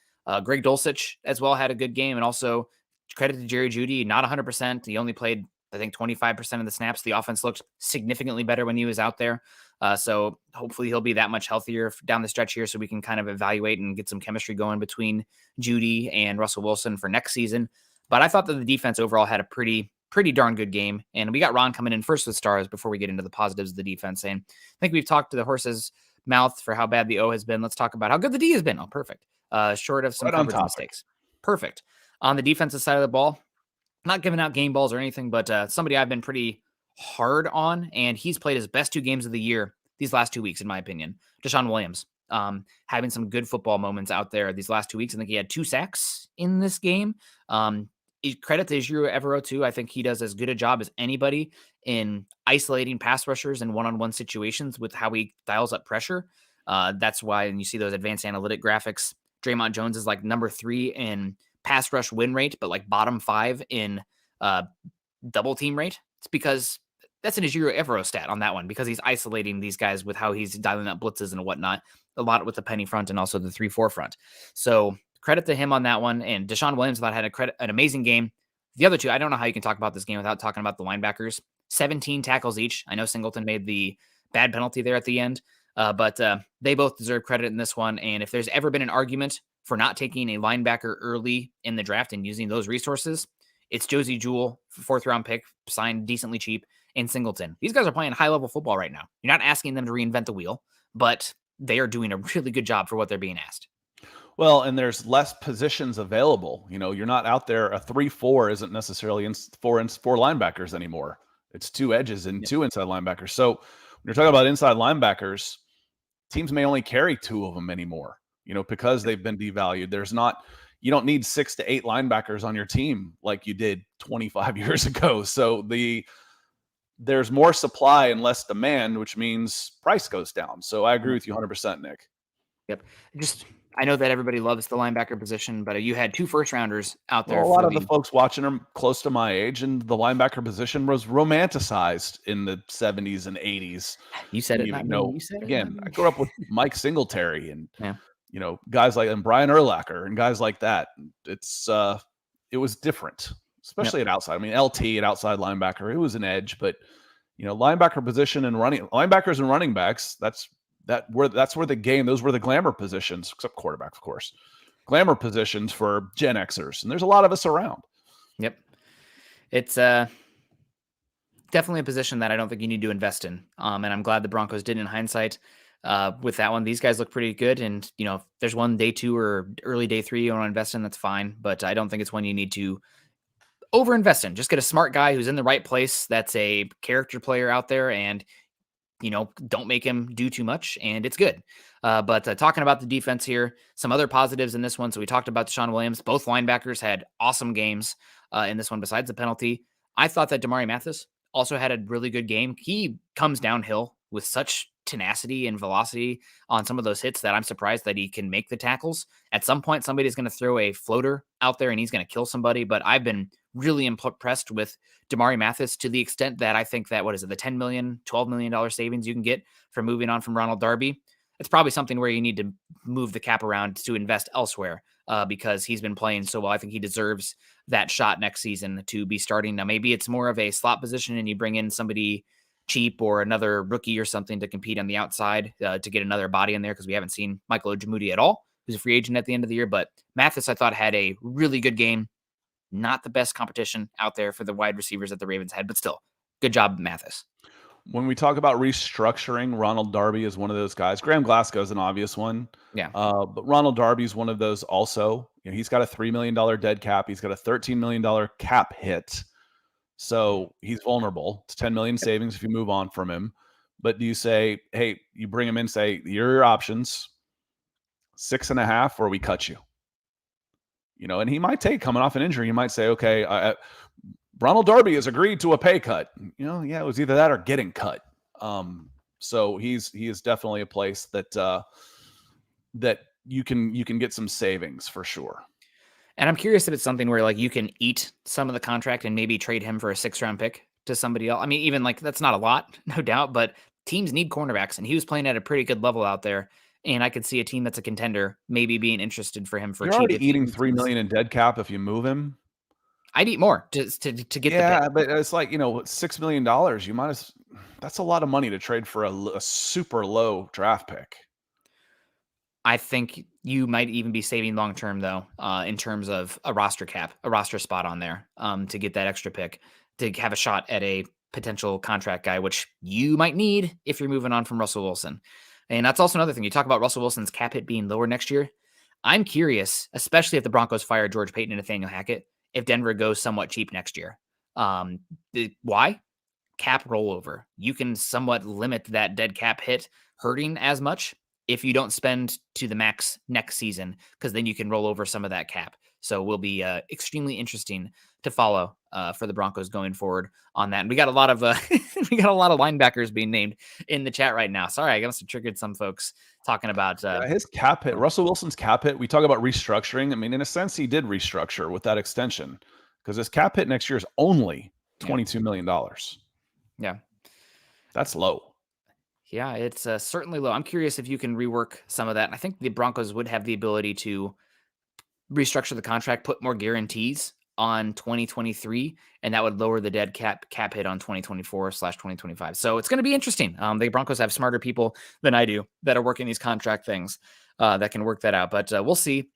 Greg Dulcich as well had a good game, and also credit to Jerry Jeudy. Not 100%. He only played, I think, 25% of the snaps. The offense looked significantly better when he was out there. So hopefully he'll be that much healthier down the stretch here, so we can kind of evaluate and get some chemistry going between Jeudy and Russell Wilson for next season. But I thought that the defense overall had a pretty darn good game. And we got Ron coming in first with stars before we get into the positives of the defense. And I think we've talked to the horse's mouth for how bad the O has been. Let's talk about how good the D has been. Oh, perfect. Short of some
Right on
coverage
topic.
mistakes. Perfect. On the defensive side of the ball, not giving out game balls or anything, but somebody I've been pretty hard on, and he's played his best 2 games of the year these last 2 weeks, in my opinion. Deshaun Williams, having some good football moments out there these last 2 weeks. I think he had 2 sacks in this game. Credit to Ejiro Evero too. I think he does as good a job as anybody in isolating pass rushers in one-on-one situations with how he dials up pressure. That's why, and you see those advanced analytic graphics, Draymond Jones is like number 3 in pass rush win rate, but like bottom 5 in double team rate. It's because that's an Ejiro Evero stat on that one, because he's isolating these guys with how he's dialing up blitzes and whatnot, a lot with the penny front and also the 3-4 front. So credit to him on that one. And Deshaun Williams, I thought, had an amazing game. The other two, I don't know how you can talk about this game without talking about the linebackers. 17 tackles each. I know Singleton made the bad penalty there at the end, but they both deserve credit in this one. And if there's ever been an argument for not taking a linebacker early in the draft and using those resources, it's Josie Jewell, 4th-round pick, signed decently cheap, and Singleton. These guys are playing high-level football right now. You're not asking them to reinvent the wheel, but they are doing a really good job for what they're being asked.
Well, and there's less positions available. You're not out there. A 3-4 isn't necessarily four linebackers anymore. It's 2 edges and 2 inside linebackers. So when you're talking about inside linebackers, teams may only carry 2 of them anymore, because they've been devalued. You don't need 6 to 8 linebackers on your team like you did 25 years ago. So there's more supply and less demand, which means price goes down. So I agree with you 100%, Nick.
Yep. I know that everybody loves the linebacker position, but you had 2 first-rounders out there.
Well, a lot of the folks watching are close to my age, and the linebacker position was romanticized in the 70s and 80s.
You said it, not me. You said it,
again, I grew up with Mike Singletary and
yeah.
Guys like and Brian Urlacher and guys like that. It was different, especially at outside. I mean, LT at outside linebacker, it was an edge, but linebacker position and linebackers and running backs, that's where the game, those were the glamour positions, except quarterback, of course. Glamour positions for Gen Xers, and there's a lot of us around.
Yep. It's definitely a position that I don't think you need to invest in. And I'm glad the Broncos did in hindsight with that one. These guys look pretty good. And, if there's one day 2 or early day 3 you want to invest in, that's fine. But I don't think it's one you need to overinvest in. Just get a smart guy who's in the right place. That's a character player out there, and don't make him do too much, and it's good. But talking about the defense here, some other positives in this one. So we talked about Deshaun Williams. Both linebackers had awesome games in this one besides the penalty. I thought that Damari Mathis also had a really good game. He comes downhill with such tenacity and velocity on some of those hits that I'm surprised that he can make the tackles. At some point, somebody's going to throw a floater out there and he's going to kill somebody. But I've been really impressed with Damari Mathis to the extent that I think that, the $10 million, $12 million savings you can get for moving on from Ronald Darby. It's probably something where you need to move the cap around to invest elsewhere because he's been playing so well. I think he deserves that shot next season to be starting. Now, maybe it's more of a slot position and you bring in somebody cheap or another rookie or something to compete on the outside to get another body in there, because we haven't seen Michael Ojemudia at all, who's a free agent at the end of the year. But Mathis, I thought, had a really good game. Not the best competition out there for the wide receivers that the Ravens had, but still, good job, Mathis.
When we talk about restructuring, Ronald Darby is one of those guys. Graham Glasgow is an obvious one.
Yeah.
But Ronald Darby is one of those also. He's got a $3 million dead cap. He's got a $13 million cap hit. So he's vulnerable. It's 10 million savings if you move on from him. But do you say, hey, you bring him in, say, your options, 6.5, or we cut you? And he might take, coming off an injury, he might say, okay, Ronald Darby has agreed to a pay cut. Yeah, it was either that or getting cut. So he is definitely a place that you can get some savings for sure.
And I'm curious if it's something where you can eat some of the contract and maybe trade him for a 6th-round pick to somebody else. I mean, even like that's not a lot, no doubt, but teams need cornerbacks, and he was playing at a pretty good level out there. And I could see a team that's a contender maybe being interested for him for
You're
cheap
already
if he
eating
needs
$3
him.
million in dead cap if you move him.
I'd eat more to get the pick.
Yeah, but it's like, $6 million. You might as That's a lot of money to trade for a super low draft pick.
I think you might even be saving long term though, in terms of a roster cap, a roster spot on there, to get that extra pick to have a shot at a potential contract guy, which you might need if you're moving on from Russell Wilson. And that's also another thing. You talk about Russell Wilson's cap hit being lower next year. I'm curious, especially if the Broncos fire George Payton and Nathaniel Hackett, if Denver goes somewhat cheap next year. Why? Cap rollover. You can somewhat limit that dead cap hit hurting as much if you don't spend to the max next season, because then you can roll over some of that cap. So will be extremely interesting to follow for the Broncos going forward on that. And we got a lot of we got a lot of linebackers being named in the chat right now. Sorry, I must have triggered some folks talking about
his cap hit. Russell Wilson's cap hit. We talk about restructuring. I mean, in a sense, he did restructure with that extension because his cap hit next year is only $22 million.
Yeah,
that's low.
Yeah, it's certainly low. I'm curious if you can rework some of that. And I think the Broncos would have the ability to restructure the contract, put more guarantees on 2023, and that would lower the dead cap hit on 2024/2025. So it's going to be interesting. The Broncos have smarter people than I do that are working these contract things that can work that out. But we'll see.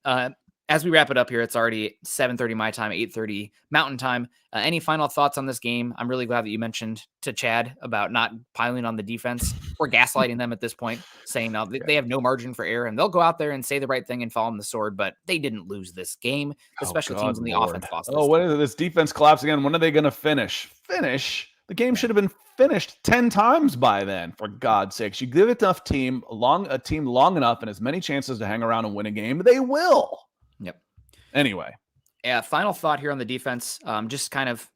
As we wrap it up here, it's already 7:30 my time, 8:30 Mountain time. Any final thoughts on this game? I'm really glad that you mentioned to Chad about not piling on the defense or gaslighting them at this point, saying they have no margin for error and they'll go out there and say the right thing and fall on the sword, but they didn't lose this game. The special teams and the offense lost this.
What is it? This defense collapse again. When are they going to finish? The game should have been finished 10 times by then, for God's sakes. You give a team long enough and as many chances to hang around and win a game, they will.
Yep.
Anyway.
Yeah, final thought here on the defense. Just kind of,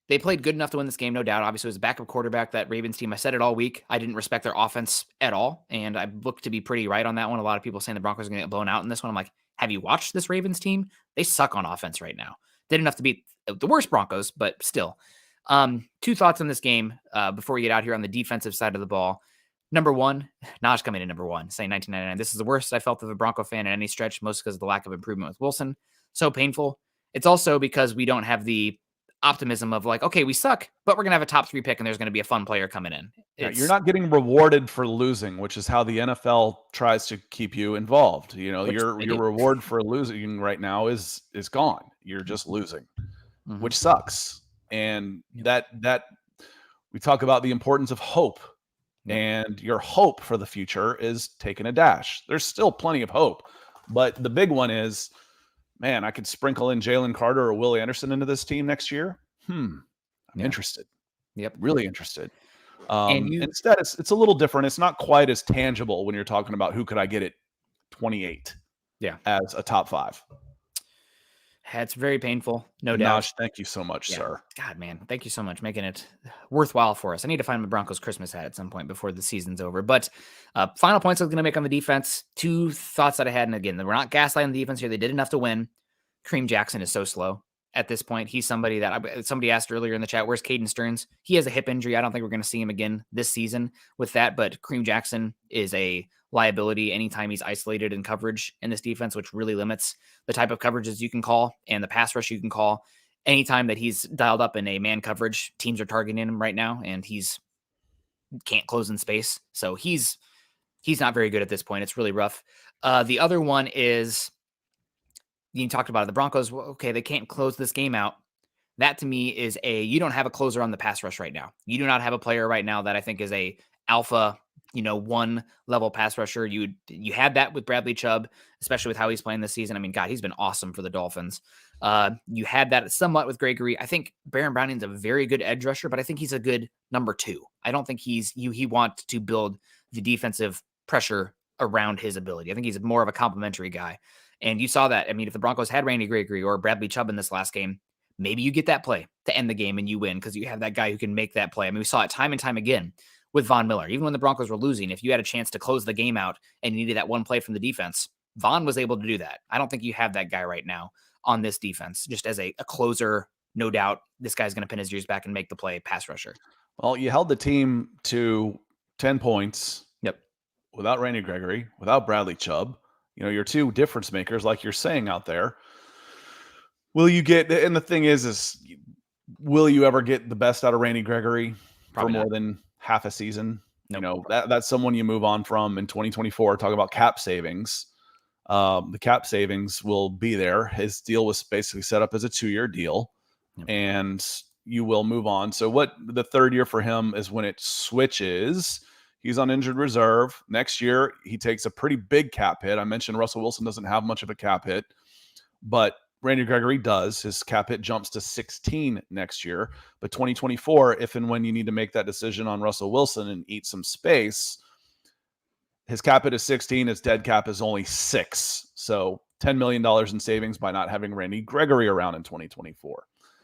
they played good enough to win this game, no doubt. Obviously, it was a backup quarterback, that Ravens team. I said it all week. I didn't respect their offense at all, and I looked to be pretty right on that one. A lot of people saying the Broncos are going to get blown out in this one. I'm like, have you watched this Ravens team? They suck on offense right now. Did enough to beat the worst Broncos, but still. Two thoughts on this game before we get out here on the defensive side of the ball. Number one, Naj coming in number one, saying 1999. This is the worst I felt of a Bronco fan in any stretch, most because of the lack of improvement with Wilson. So painful. It's also because we don't have the optimism of like, okay, we suck, but we're going to have a top 3 pick and there's going to be a fun player coming in.
You're not getting rewarded for losing, which is how the NFL tries to keep you involved. Your reward for losing right now is gone. You're just losing, which sucks. And that we talk about the importance of hope. And your hope for the future is taking a dash. There's still plenty of hope, but the big one is, man, I could sprinkle in Jalen Carter or Willie Anderson into this team next year. I'm interested.
Yep.
Really interested. Instead, it's a little different. It's not quite as tangible when you're talking about who could I get at 28 as a top 5.
It's very painful, no doubt.
Nosh, thank you so much, sir.
God, man, thank you so much, making it worthwhile for us. I need to find my Broncos Christmas hat at some point before the season's over. But final points I was going to make on the defense. 2 thoughts that I had, and again, we're not gaslighting the defense here. They did enough to win. Kareem Jackson is so slow at this point. He's somebody that somebody asked earlier in the chat, where's Caden Stearns? He has a hip injury. I don't think we're going to see him again this season with that, but Kareem Jackson is a liability anytime he's isolated in coverage in this defense, which really limits the type of coverages you can call and the pass rush you can call. Anytime that he's dialed up in a man coverage, teams are targeting him right now, and he's can't close in space. So he's not very good at this point. It's really rough. The other one is, you talked about it, the Broncos. Okay, they can't close this game out. That to me is you don't have a closer on the pass rush right now. You do not have a player right now that I think is a alpha, 1 level pass rusher. You had that with Bradley Chubb, especially with how he's playing this season. I mean, God, he's been awesome for the Dolphins. You had that somewhat with Gregory. I think Baron Browning's a very good edge rusher, but I think he's a good number 2. I don't think he wants to build the defensive pressure around his ability. I think he's more of a complimentary guy. And you saw that. I mean, if the Broncos had Randy Gregory or Bradley Chubb in this last game, maybe you get that play to end the game and you win because you have that guy who can make that play. I mean, we saw it time and time again with Von Miller. Even when the Broncos were losing, if you had a chance to close the game out and you needed that one play from the defense, Von was able to do that. I don't think you have that guy right now on this defense, just as a closer no doubt this guy's going to pin his ears back and make the play pass rusher.
Well, you held the team to 10 points.
Yep.
Without Randy Gregory, without Bradley Chubb. Your two difference makers, like you're saying out there. Will you get, and the thing is will you ever get the best out of Randy Gregory
Probably
for more
not.
than half a season?
Nope.
That's someone you move on from in 2024. Talk about cap savings. The cap savings will be there. His deal was basically set up as a 2-year deal, and you will move on. So what the third year for him is when it switches. He's on injured reserve. Next year, he takes a pretty big cap hit. I mentioned Russell Wilson doesn't have much of a cap hit, but Randy Gregory does. His cap hit jumps to 16 next year. But 2024, if and when you need to make that decision on Russell Wilson and eat some space, his cap hit is 16. His dead cap is only 6. So $10 million in savings by not having Randy Gregory around in 2024.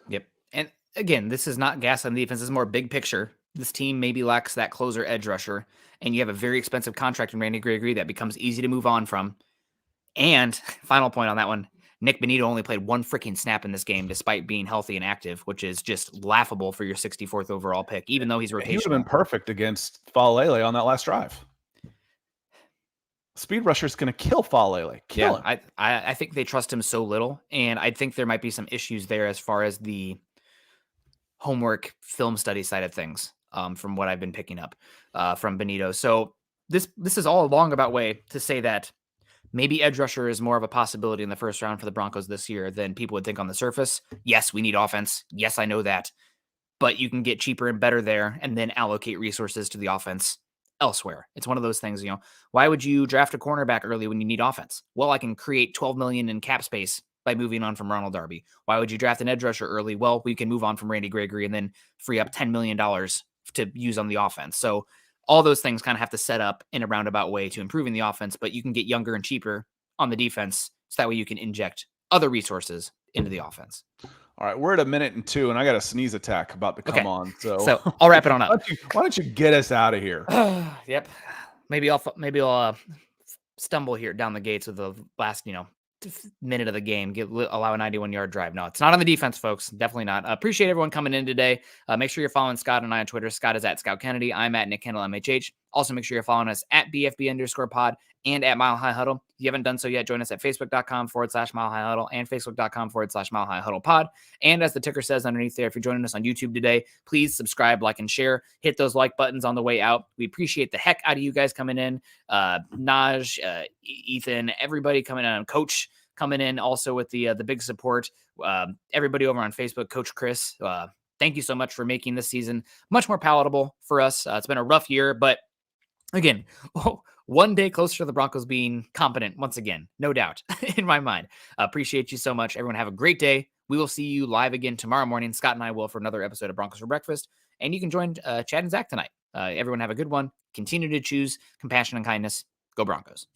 Yep. And again, this is not gas on the defense. This is more big picture. This team maybe lacks that closer edge rusher, and you have a very expensive contract in Randy Gregory that becomes easy to move on from. And final point on that one, Nick Bonito only played 1 freaking snap in this game despite being healthy and active, which is just laughable for your 64th overall pick, even though he's rotational.
He would have been perfect against Falele on that last drive. Speed rusher is going to kill Falele. Kill him.
I think they trust him so little, and I think there might be some issues there as far as the homework film study side of things. From what I've been picking up from Bonito. So this is all a long about way to say that maybe edge rusher is more of a possibility in the first round for the Broncos this year than people would think on the surface. Yes, we need offense. Yes, I know that. But you can get cheaper and better there and then allocate resources to the offense elsewhere. It's one of those things, why would you draft a cornerback early when you need offense? Well, I can create $12 million in cap space by moving on from Ronald Darby. Why would you draft an edge rusher early? Well, we can move on from Randy Gregory and then free up $10 million to use on the offense. So all those things kind of have to set up in a roundabout way to improving the offense, but you can get younger and cheaper on the defense. So that way you can inject other resources into the offense.
All right. We're at 1:02 and I got a sneeze attack about to come on. So
I'll wrap it on up.
Why don't you get us out of here?
Yep. Maybe I'll stumble here down the gates with the last, minute of the game, allow a 91-yard drive. No, it's not on the defense, folks. Definitely not. Appreciate everyone coming in today. Make sure you're following Scott and I on Twitter. Scott is at Scott Kennedy. I'm at Nick Kendell MHH. Also, make sure you're following us at BFB_pod and at Mile High Huddle. If you haven't done so yet, join us at Facebook.com/Mile High Huddle and Facebook.com/Mile High Huddle pod. And as the ticker says underneath there, if you're joining us on YouTube today, please subscribe, like, and share. Hit those like buttons on the way out. We appreciate the heck out of you guys coming in. Naj, Ethan, everybody coming in. Coach coming in also with the big support. Everybody over on Facebook, Coach Chris. Thank you so much for making this season much more palatable for us. It's been a rough year, but again, one day closer to the Broncos being competent once again, no doubt in my mind. Appreciate you so much. Everyone have a great day. We will see you live again tomorrow morning. Scott and I will for another episode of Broncos for Breakfast. And you can join Chad and Zach tonight. Everyone have a good one. Continue to choose compassion and kindness. Go Broncos.